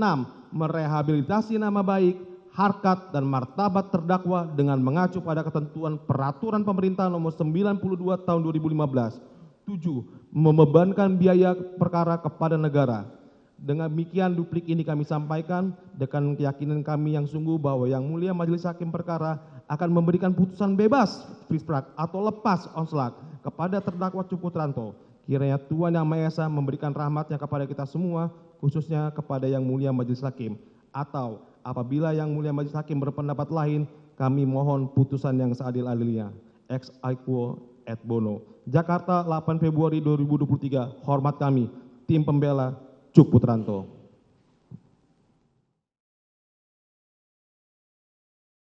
Merehabilitasi nama baik, harkat, dan martabat terdakwa dengan mengacu pada ketentuan Peraturan Pemerintah Nomor 92 Tahun 2015. 7. Membebankan biaya perkara kepada negara. Dengan demikian duplik ini kami sampaikan dengan keyakinan kami yang sungguh bahwa Yang Mulia Majelis Hakim Perkara akan memberikan putusan bebas atau lepas onslak kepada terdakwa Cuk Putranto. Kiranya Tuhan Yang Maha Esa memberikan rahmatnya kepada kita semua, khususnya kepada Yang Mulia Majelis Hakim. Atau apabila Yang Mulia Majelis Hakim berpendapat lain, kami mohon putusan yang seadil-adilnya. Ex aequo et bono. Jakarta, 8 Februari 2023. Hormat kami, tim pembela Cuk Putranto.